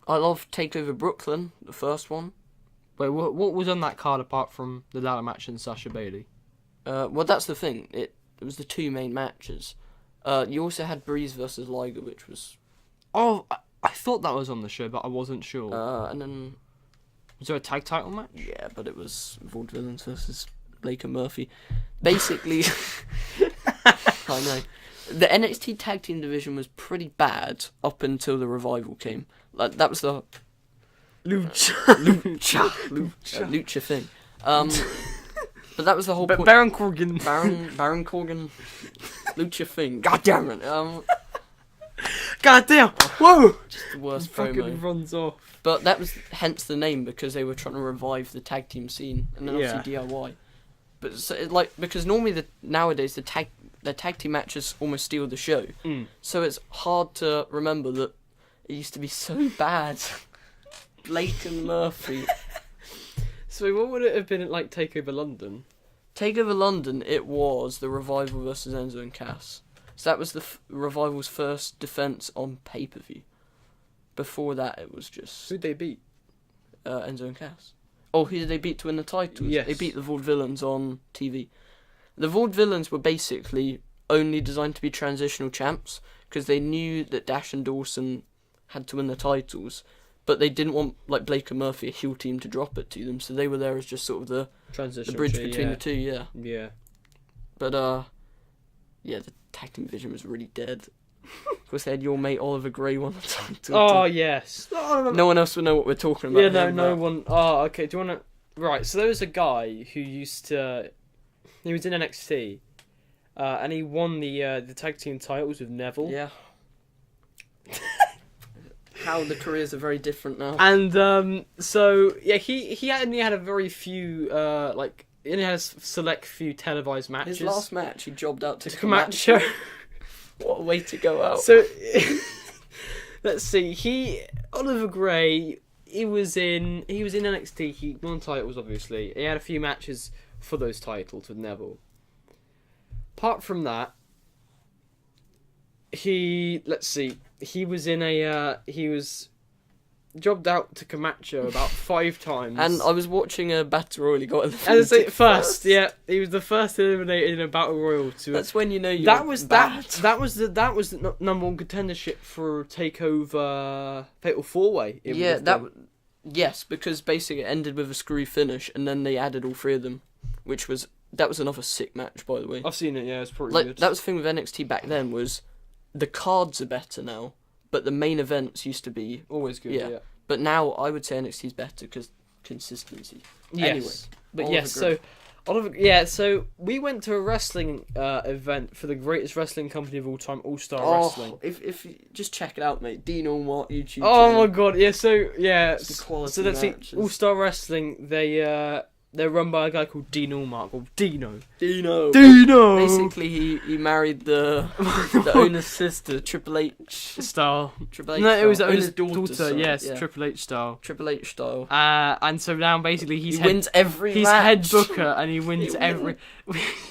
love Takeover Brooklyn, the first one. Wait, what was on that card apart from the ladder match and Sasha Bailey? Well, that's the thing. It was the 2 main matches. You also had Breeze versus Liger, which was... Oh, I thought that was on the show, but I wasn't sure. And then... Was there a tag title match? Yeah, but it was Vaudevillains versus Blake and Murphy. Basically... I know. The NXT Tag Team division was pretty bad up until the Revival came. That was the... Lucha thing. But that was the whole point. Baron Corbin. Baron Corbin. Lucha thing. God damn it. God damn. Whoa. Just the worst fucking promo. Runs off. But that was hence the name, because they were trying to revive the tag team scene, and then obviously DIY. But so because normally nowadays the tag team matches almost steal the show. So it's hard to remember that it used to be so bad. Blake and Murphy. So what would it have been like Takeover London? Takeover London, it was the Revival versus Enzo and Cass. So that was the Revival's first defence on pay-per-view. Before that, it was just... Who'd they beat? Enzo and Cass. Oh, who did they beat to win the titles? Yes. They beat the Vaudevillains on TV. The Vaudevillains were basically only designed to be transitional champs, because they knew that Dash and Dawson had to win the titles, but they didn't want Blake and Murphy, a heel team, to drop it to them, so they were there as just sort of the bridge between the two, yeah. Yeah. But, the tag team division was really dead. Of course, they had your mate Oliver Gray won the title. Oh, yes. No one else would know what we're talking about. Yeah, no one... Oh, okay, do you want to... Right, so there was a guy who used to... He was in NXT, and he won the tag team titles with Neville. Yeah. How the careers are very different now. And so yeah, he only had a very few he only had a select few televised matches. His last match, he jobbed out to Camacho. What a way to go out. So let's see. Oliver Gray he was in NXT. He won titles, obviously. He had a few matches for those titles with Neville. Apart from that, he was jobbed out to Camacho about 5 times. And I was watching a battle royal. He got As I say, first, yeah, he was the first eliminated in a battle royal. That's when you know you're bad. That was the number 1 contendership for Takeover Fatal 4-Way. Yes, because basically it ended with a screw finish, and then they added all 3 of them, that was another sick match, by the way. I've seen it. Yeah, it's pretty good. That was the thing with NXT back then, was the cards are better now, but the main events used to be always good. Yeah. But now I would say NXT's better because consistency. Yes. Anyway, but yes, so we went to a wrestling event for the greatest wrestling company of all time, All Star Wrestling. If you just check it out, mate. Dean Allmark YouTube. Oh channel. my god, yeah. So yeah, It's the quality so that's matches. All Star Wrestling. They're run by a guy called Dean Allmark, or Dino. Basically, he married the owner's sister, Triple H style. Triple H. No, it was style. owner's daughter. daughter. Yes, yeah. Triple H style. Triple H style. And so now basically he wins every he's match. head booker and he wins every.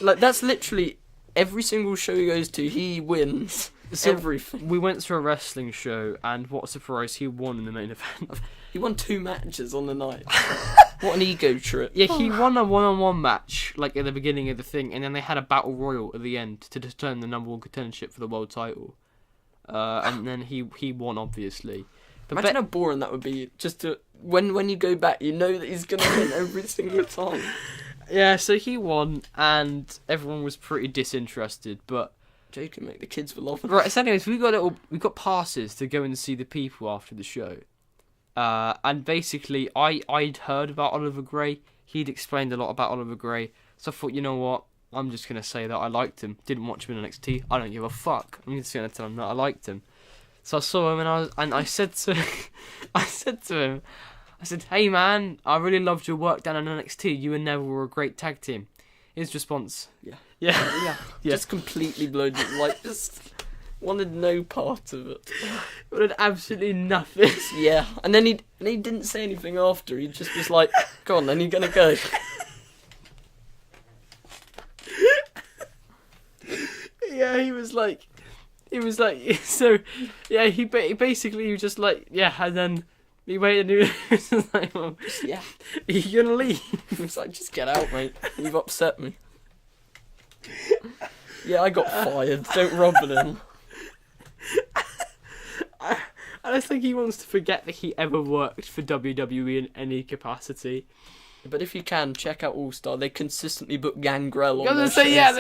Like, that's literally every single show he goes to. He wins everything. We went to a wrestling show, and what a surprise! He won in the main event. He won 2 matches on the night. What an ego trip. Yeah, he won a 1-on-1 match, like at the beginning of the thing, and then they had a battle royal at the end to determine the number 1 contendership for the world title. And then he won, obviously. But imagine how boring that would be. Just to when you go back, you know that he's gonna win every single time. Yeah, so he won, and everyone was pretty disinterested. But joking, mate. The kids were loving. Right. So, anyways, we got passes to go and see the people after the show. And basically, I'd heard about Oliver Gray. He'd explained a lot about Oliver Gray. So I thought, you know what? I'm just going to say that I liked him. Didn't watch him in NXT. I don't give a fuck. I'm just going to tell him that I liked him. So I saw him and I said to him, hey man, I really loved your work down in NXT. You and Neville were a great tag team. His response, yeah. Just completely blown it. Like, just wanted no part of it. Wanted absolutely nothing. Yeah, and then he didn't say anything after. He just was like, "Go on, then you're gonna go." Yeah, he was like, so. Yeah, he basically was just like, yeah, and then he waited. And he was like, well, yeah, are you gonna leave? He was like, just get out, mate. You've upset me. Yeah, I got fired. Don't rob him. I don't think he wants to forget that he ever worked for WWE in any capacity. But if you can, check out All Star. They consistently book Gangrel on I was their gonna say, shows, yeah,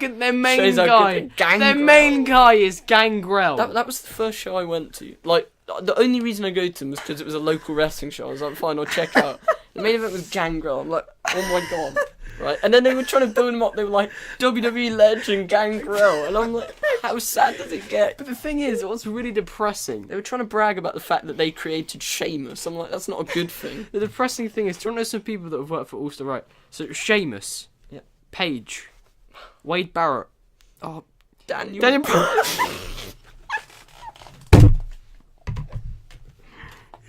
their main shows how guy. good Gangrel. Their main guy is Gangrel. That was the first show I went to. Like, the only reason I go to them was because it was a local wrestling show. I was like, fine, I'll check out. The main event was Gangrel. I'm like, oh my god. Right, and then they were trying to build him up. They were like, WWE legend Gangrel, and I'm like, how sad does it get? But the thing is, what's really depressing? They were trying to brag about the fact that they created Sheamus. I'm like, that's not a good thing. The depressing thing is, do you want to know some people that have worked for All Star? Right, so Sheamus, yeah, Paige, Wade Barrett, Daniel.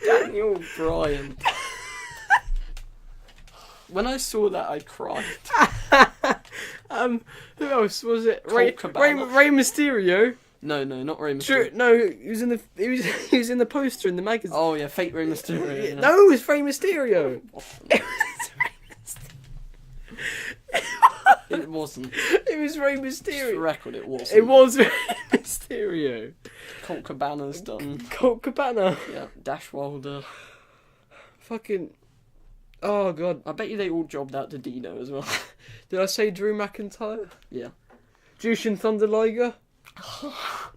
Daniel Bryan. When I saw that, I cried. Who else was it? Rey Mysterio. No, not Rey Mysterio. No, he was in the poster in the magazine. Oh yeah, fake Rey Mysterio. Yeah. No, it was Rey Mysterio. It wasn't. It was Rey Just for Mysterio. record, it wasn't. It was Rey Mysterio. Colt Cabana's done. Colt Cabana. Yeah, Dash Wilder. Fucking. Oh god. I bet you they all jobbed out to Dino as well. Did I say Drew McIntyre? Yeah. Jushin Thunder Liger. I've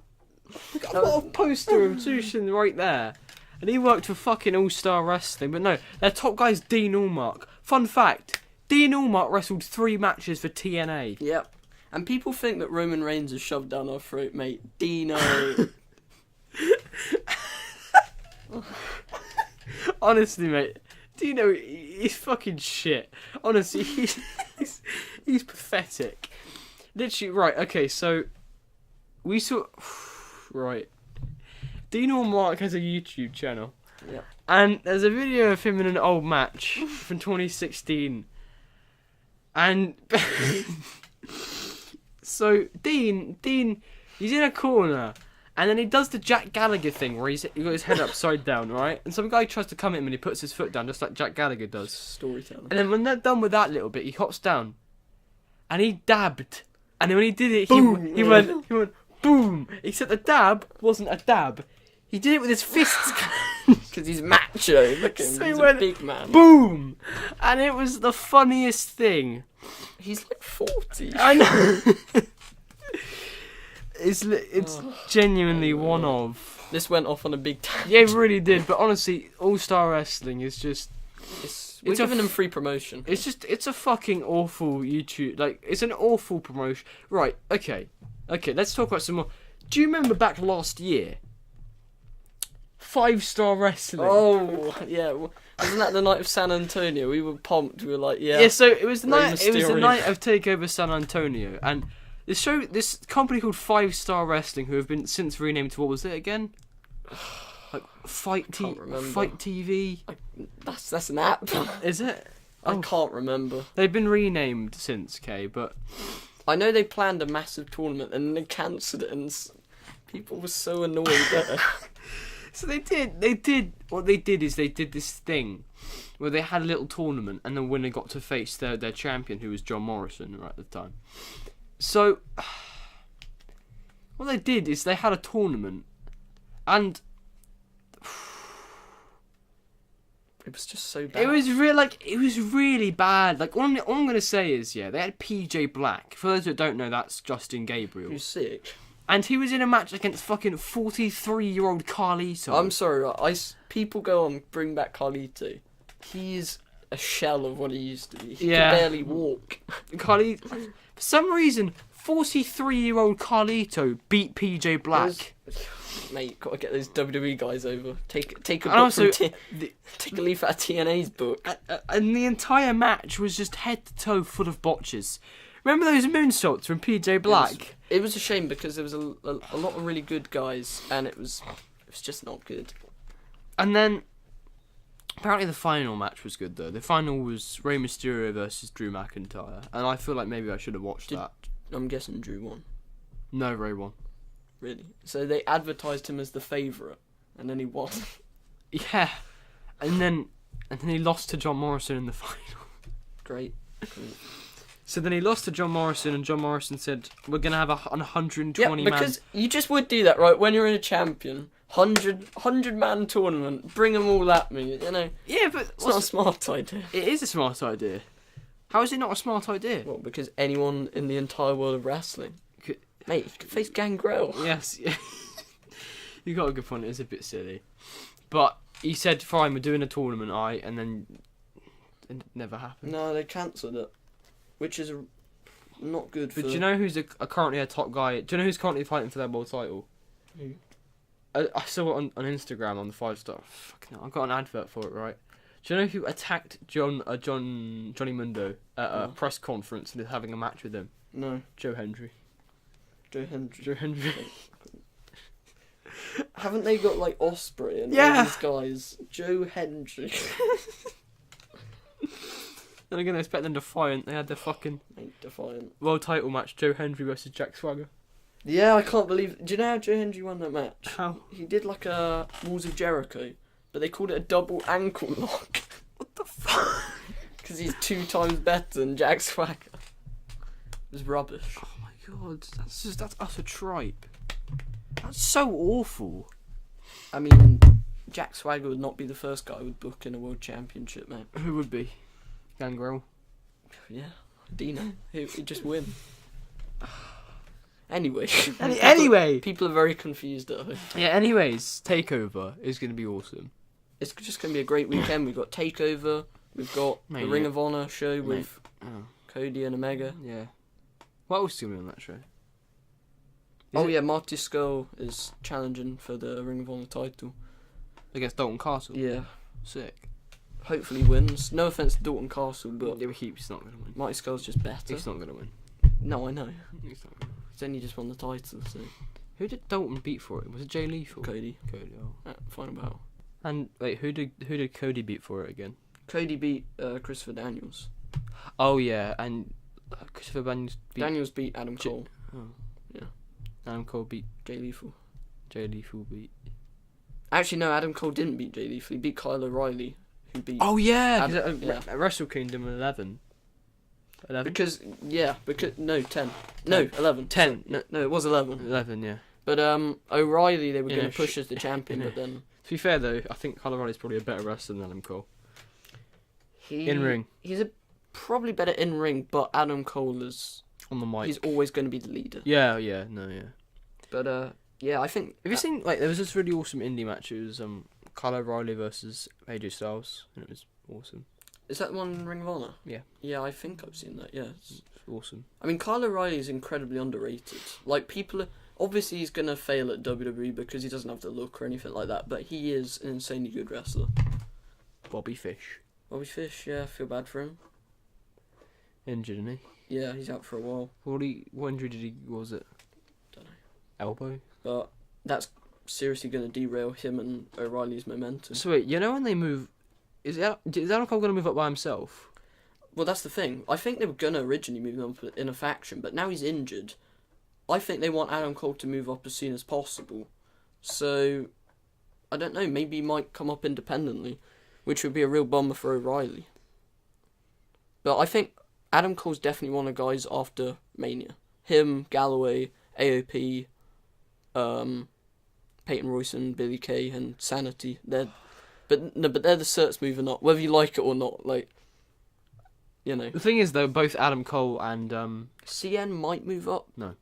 got a poster of Jushin right there. And he worked for fucking All Star Wrestling. But no, their top guy's Dean Allmark. Fun fact, Dean Allmark wrestled 3 matches for TNA. Yep. And people think that Roman Reigns is shoved down our throat, mate. Dino. Honestly, mate. Dino, he's fucking shit. Honestly, he's pathetic. Literally, right, okay, so we saw... Right. Dean Allmark has a YouTube channel. Yeah. And there's a video of him in an old match from 2016. And so Dean, he's in a corner, and then he does the Jack Gallagher thing where he got his head upside down, right? And some guy tries to come at him and he puts his foot down just like Jack Gallagher does. Storytelling. And then when they're done with that little bit, he hops down, and he dabbed. And then when he did it, Boom. he went boom. Except the dab wasn't a dab. He did it with his fists. Because he's macho. Look at him. So He's he a went, big man. Boom! And it was the funniest thing. He's like 40. I know. It's genuinely one of. This went off on a big tangent. Yeah, it really did. But honestly, All-Star Wrestling is just. We're giving him free promotion. It's a fucking awful YouTube. Like, it's an awful promotion. Right, okay, let's talk about some more. Do you remember back last year? 5-Star Wrestling. Oh, yeah. Wasn't that the night of San Antonio? We were pumped. We were like, yeah. Yeah, so it was the Rey night. It was the Mysterio. night of Takeover San Antonio, and this company called 5-Star Wrestling, who have been since renamed to what was it again? Like Fight TV. That's an app. Is it? I can't remember. They've been renamed since, but I know they planned a massive tournament and they cancelled it, and people were so annoyed. So they did. What they did is they did this thing where they had a little tournament, and the winner got to face their champion, who was John Morrison right at the time. So what they did is they had a tournament, and it was just so bad. it was really bad. Like all I'm gonna say is, yeah, they had PJ Black. For those that don't know, that's Justin Gabriel. Who's sick. And he was in a match against fucking 43-year-old Carlito. I'm sorry, people go on, bring back Carlito. He's a shell of what he used to be. He Yeah. can barely walk. For some reason, 43-year-old Carlito beat PJ Black. Mate, gotta get those WWE guys over. Take a And book also, from take a leaf out of TNA's book. and the entire match was just head to toe full of botches. Remember those moonsaults from PJ Black? It was a shame because there was a lot of really good guys, and it was just not good. And then, apparently the final match was good though. The final was Rey Mysterio versus Drew McIntyre, and I feel like maybe I should have watched that. I'm guessing Drew won. No, Rey won. Really? So they advertised him as the favourite, and then he won. Yeah, and then he lost to John Morrison in the final. Great. So then he lost to John Morrison, and John Morrison said, "We're gonna have a 120 Yeah, because you just would do that, right? When you're in a champion, 100 man tournament, bring them all at me, you know. Yeah, but It's not a smart idea. it is a smart idea. How is it not a smart idea? Well, because anyone in the entire world of wrestling, mate, you could face Gangrel. Yes, you got a good point. It's a bit silly, but he said, "Fine, we're doing a tournament, and then it never happened." No, they cancelled it, which is not good for... But do you know who's currently a top guy? Do you know who's currently fighting for their world title? Who? I saw it on Instagram on the 5-star. Fucking hell, I got an advert for it, right? Do you know who attacked Johnny Mundo at a press conference and is having a match with him? No. Joe Hendry. Joe Hendry. Joe Hendry. Haven't they got, like, Osprey and Yeah. all these guys? Joe Hendry. Then again, I expect them Defiant. They had their fucking Mate, Defiant. world title match, Joe Hendry versus Jack Swagger. Yeah, I can't believe... Do you know how Joe Hendry won that match? How? He did, like, a Walls of Jericho, but they called it a double ankle lock. What the fuck? Because he's 2 times better than Jack Swagger. It was rubbish. Oh my god, that's utter tripe. That's so awful. I mean, Jack Swagger would not be the first guy I would book in a world championship, mate. Who would be? Gangrel. Yeah, Dino. He'd just win. Anyway. Anyway. People are very confused at home. Yeah, anyways, Takeover is going to be awesome. It's just going to be a great weekend. We've got Takeover. We've got the Ring of Honor show with Cody and Omega. Yeah. What else is going to be on that show? Yeah, Marty Skull is challenging for the Ring of Honor title. Against Dalton Castle? Yeah. Sick. Hopefully wins. No offense to Dalton Castle, but He's not going to win. Marty Skull's just better. He's not going to win. No, I know. He's not gonna win. He's only just won the title, so... Who did Dalton beat for it? Was it Jay Lethal? Cody. Cody, oh. Fine about. And wait, who did Cody beat for it again? Cody beat Christopher Daniels. Oh yeah, and Christopher Daniels beat Adam Cole. Oh. Yeah. Adam Cole beat Jay Lethal. Jay Lethal beat. Actually, no, Adam Cole didn't beat Jay Lethal. He beat Kyle O'Reilly, who beat. Oh yeah, yeah. Wrestle Kingdom 11. 11? Because 10. No, 11. 10. No, it was 11. 11, yeah. But O'Reilly, they were going to push as the champion, but then. To be fair though, I think Kyle O'Reilly's probably a better wrestler than Adam Cole. In ring. He's probably better in ring, but Adam Cole is on the mic. He's always going to be the leader. Yeah. But yeah, I think. Have you seen there was this really awesome indie match? It was Kyle O'Reilly versus AJ Styles, and it was awesome. Is that the one in Ring of Honor? Yeah. Yeah, I think I've seen that. Yeah, it's awesome. I mean, Kyle O'Reilly is incredibly underrated. Like obviously he's gonna fail at WWE because he doesn't have the look or anything like that, but he is an insanely good wrestler. Bobby Fish, yeah, I feel bad for him. Injured, isn't he? Yeah, he's out for a while. What injury was it? Don't know. Elbow? But that's seriously going to derail him and O'Reilly's momentum. So wait, when they move, is Adam Cole going to move up by himself? Well, that's the thing. I think they were going to originally move him up in a faction, but now he's injured. I think they want Adam Cole to move up as soon as possible. So, I don't know, maybe he might come up independently, which would be a real bummer for O'Reilly. But I think Adam Cole's definitely one of the guys after Mania. Him, Galloway, AOP, Peyton Royce and Billy Kay and Sanity. But they're the certs moving up, whether you like it or not. Like, you know. The thing is, though, both Adam Cole and CN might move up. No.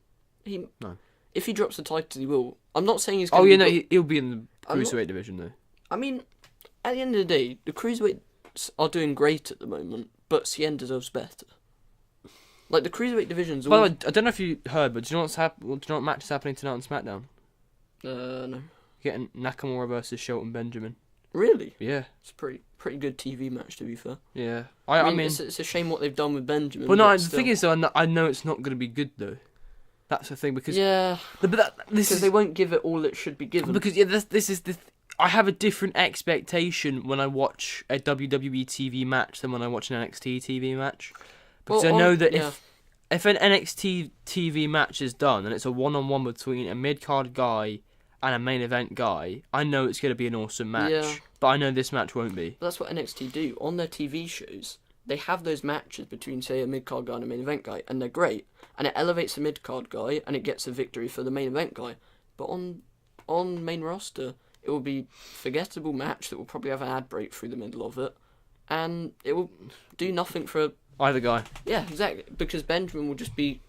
If he drops the title, he will. I'm not saying he's. He'll be in the cruiserweight division though. I mean, at the end of the day, the cruiserweights are doing great at the moment, but CN deserves better. Like the cruiserweight division's. By the way, I don't know if you heard, but do you know what match is happening tonight on SmackDown? No. You're getting Nakamura versus Shelton Benjamin. Really? Yeah. It's a pretty good TV match, to be fair. Yeah. I mean it's a shame what they've done with Benjamin. But no, the thing is, though, I know it's not going to be good, though. That's the thing, because... Yeah. Because they won't give it all it should be given. Because, this is the... I have a different expectation when I watch a WWE TV match than when I watch an NXT TV match. Because I know that if an NXT TV match is done and it's a one-on-one between a mid-card guy and a main event guy, I know it's going to be an awesome match. Yeah. But I know this match won't be. But that's what NXT do. On their TV shows, they have those matches between, say, a mid-card guy and a main event guy, and they're great. And it elevates the mid-card guy, and it gets a victory for the main event guy. But on main roster, it will be a forgettable match that will probably have an ad break through the middle of it. And it will do nothing for... Either guy. Yeah, exactly. Because Benjamin will just be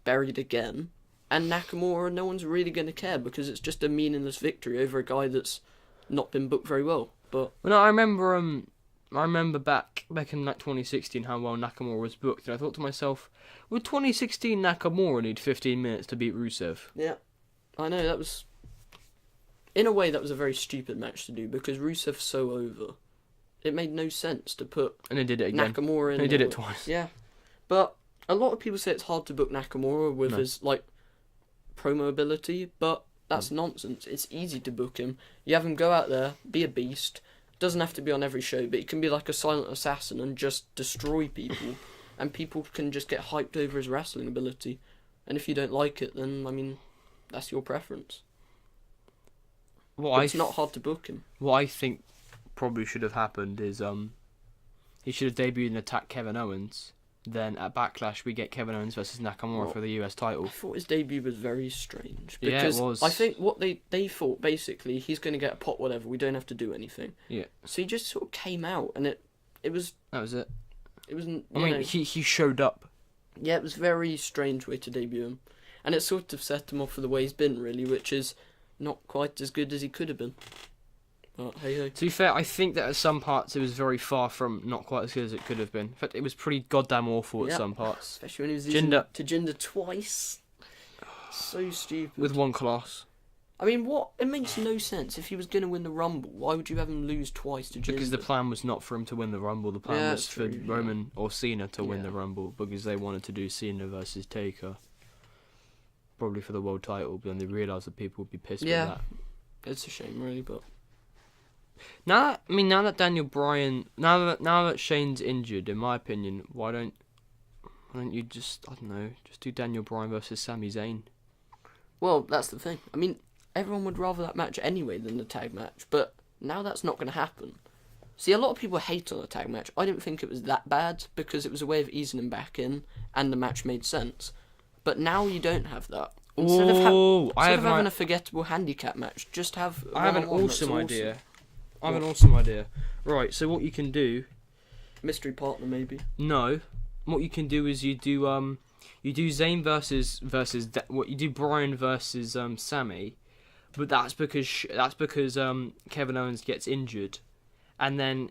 buried again. And Nakamura, no one's really going to care because it's just a meaningless victory over a guy that's not been booked very well. But no, I remember back in like 2016 how well Nakamura was booked, and I thought to myself, would 2016 Nakamura need 15 minutes to beat Rusev? Yeah, I know, that was... In a way, that was a very stupid match to do because Rusev's so over. It made no sense to put... And they did it again. Nakamura in... They did it twice. Yeah. But a lot of people say it's hard to book Nakamura with his, like, promo ability, but that's nonsense. It's easy to book him. You have him go out there, be a beast. Doesn't have to be on every show, but he can be like a silent assassin and just destroy people. And people can just get hyped over his wrestling ability. And if you don't like it, then, I mean, that's your preference. It's not hard to book him. What I think probably should have happened is he should have debuted and attacked Kevin Owens. Then at Backlash we get Kevin Owens versus Nakamura for the US title. I thought his debut was very strange. Yeah, it was. I think what they thought, basically, he's going to get a pot whatever, we don't have to do anything. Yeah. So he just sort of came out and it was... That was it. It wasn't... He showed up. Yeah, it was a very strange way to debut him. And it sort of set him off for the way he's been, really, which is not quite as good as he could have been. But hey-ho. To be fair, I think that at some parts it was very far from not quite as good as it could have been. In fact, it was pretty goddamn awful at some parts. Especially when he was losing to Jinder twice. So stupid. With one class. I mean, what? It makes no sense. If he was going to win the Rumble, why would you have him lose twice to Jinder? Because the plan was not for him to win the Rumble. The plan was for Roman or Cena to win the Rumble because they wanted to do Cena versus Taker. Probably for the world title, but then they realised that people would be pissed with that. It's a shame, really, but... now that Daniel Bryan, now that Shane's injured, in my opinion, why don't you just, I don't know, just do Daniel Bryan versus Sami Zayn? Well, that's the thing. I mean, everyone would rather that match anyway than the tag match, but now that's not going to happen. See, a lot of people hate on the tag match. I didn't think it was that bad because it was a way of easing him back in, and the match made sense. But now you don't have that. Instead of having a forgettable handicap match, just have. I have an awesome idea. I have an awesome idea. Right, so what you can do? Mystery partner, maybe. No, what you can do is you do Zayn versus what you do Bryan versus Sami, but that's because Kevin Owens gets injured, and then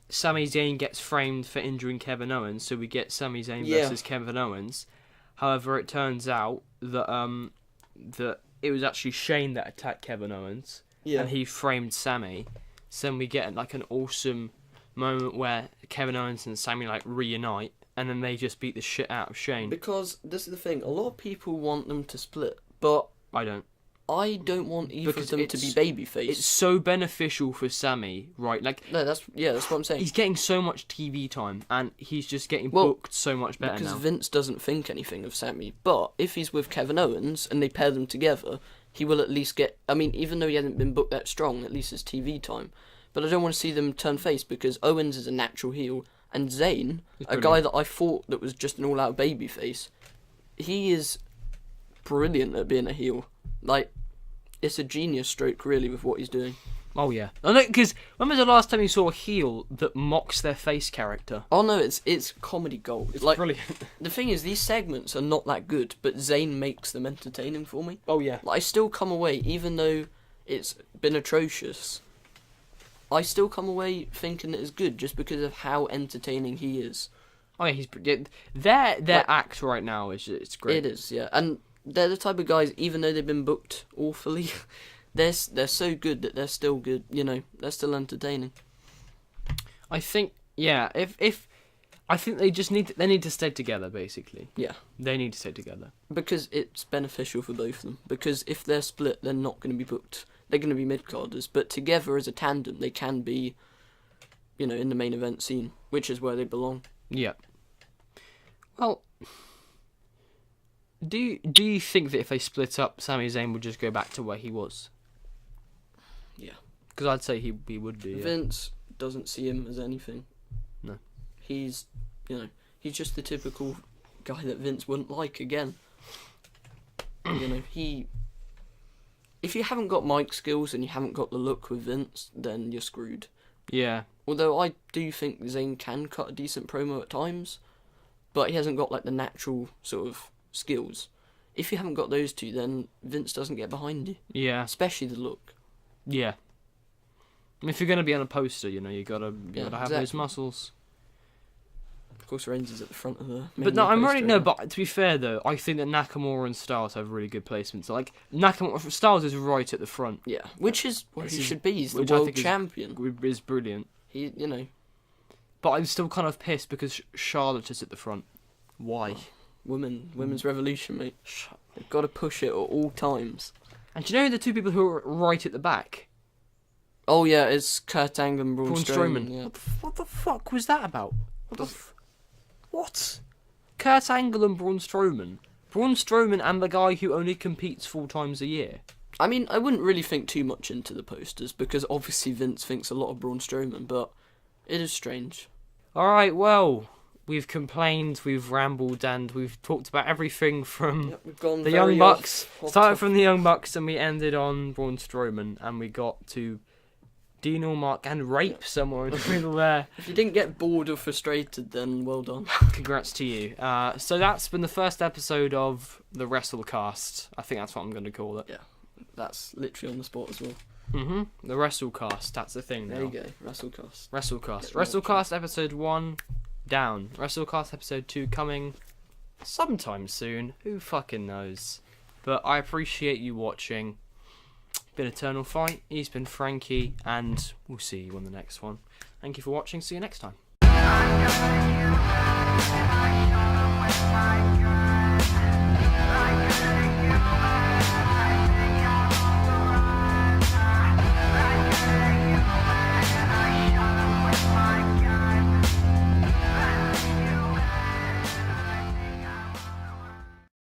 Sami Zayn gets framed for injuring Kevin Owens, so we get Sami Zayn versus Kevin Owens. However, it turns out that that it was actually Shane that attacked Kevin Owens, and he framed Sami. So then we get like an awesome moment where Kevin Owens and Sami like reunite, and then they just beat the shit out of Shane. Because this is the thing, a lot of people want them to split, but I don't. I don't want either of them to be babyface. It's so beneficial for Sami, right? Like that's what I'm saying. He's getting so much TV time, and he's just getting booked so much better because now. Vince doesn't think anything of Sami. But if he's with Kevin Owens and they pair them together, he will at least get. I mean, even though he hasn't been booked that strong, at least it's TV time. But I don't want to see them turn face because Owens is a natural heel, and Zayn, a guy that I thought that was just an all-out babyface, he is brilliant at being a heel. Like. It's a genius stroke, really, with what he's doing. Oh, yeah. Because when was the last time you saw a heel that mocks their face character? Oh, no, it's comedy gold. It's like, brilliant. The thing is, these segments are not that good, but Zayn makes them entertaining for me. Oh, yeah. Like, I still come away, even though it's been atrocious, I still come away thinking that it's good just because of how entertaining he is. Oh, yeah, their act right now it's great. It is, yeah. And they're the type of guys, even though they've been booked awfully, they're so good that they're still good. You know, they're still entertaining. I think, yeah. If I think they just need to stay together, basically. Yeah, they need to stay together because it's beneficial for both of them. Because if they're split, they're not going to be booked. They're going to be mid-carders, but together as a tandem, they can be, you know, in the main event scene, which is where they belong. Yeah. Well. Do you think that if they split up, Sami Zayn would just go back to where he was? Yeah. Because I'd say he would do. Yeah. Vince doesn't see him as anything. No. He's just the typical guy that Vince wouldn't like again. You know, if you haven't got mic skills and you haven't got the look with Vince, then you're screwed. Yeah. Although I do think Zayn can cut a decent promo at times, but he hasn't got like the natural sort of skills. If you haven't got those two, then Vince doesn't get behind you. Yeah. Especially the look. Yeah. If you're going to be on a poster, you know, you gotta have those muscles. Of course, Reigns is at the front of the. But no, But to be fair though, I think that Nakamura and Styles have really good placements. Like Styles is right at the front. Yeah, which is what he should be. He's the world champion. Is brilliant. He, you know. But I'm still kind of pissed because Charlotte is at the front. Why? Oh. Women's revolution, mate. They've got to push it at all times. And do you know the two people who are right at the back? Oh yeah, it's Kurt Angle and Braun Strowman. Yeah. What the fuck was that about? What? Kurt Angle and Braun Strowman? Braun Strowman and the guy who only competes 4 times a year? I mean, I wouldn't really think too much into the posters because obviously Vince thinks a lot of Braun Strowman, but it is strange. Alright, well, we've complained, we've rambled, and we've talked about everything from the Young Bucks. Started from the Young Bucks and we ended on Braun Strowman, and we got to Dean Allmark and rape somewhere in the middle there. If you didn't get bored or frustrated, then well done. Congrats to you. So that's been the first episode of the Wrestlecast. I think that's what I'm going to call it. Yeah, that's literally on the spot as well. The Wrestlecast, that's the thing now. There you go, Wrestlecast. Wrestlecast episode 1 down. Wrestlecast episode 2 coming sometime soon. Who fucking knows? But I appreciate you watching. Been Eternal Fight. He's been Frankie, and we'll see you on the next one. Thank you for watching. See you next time.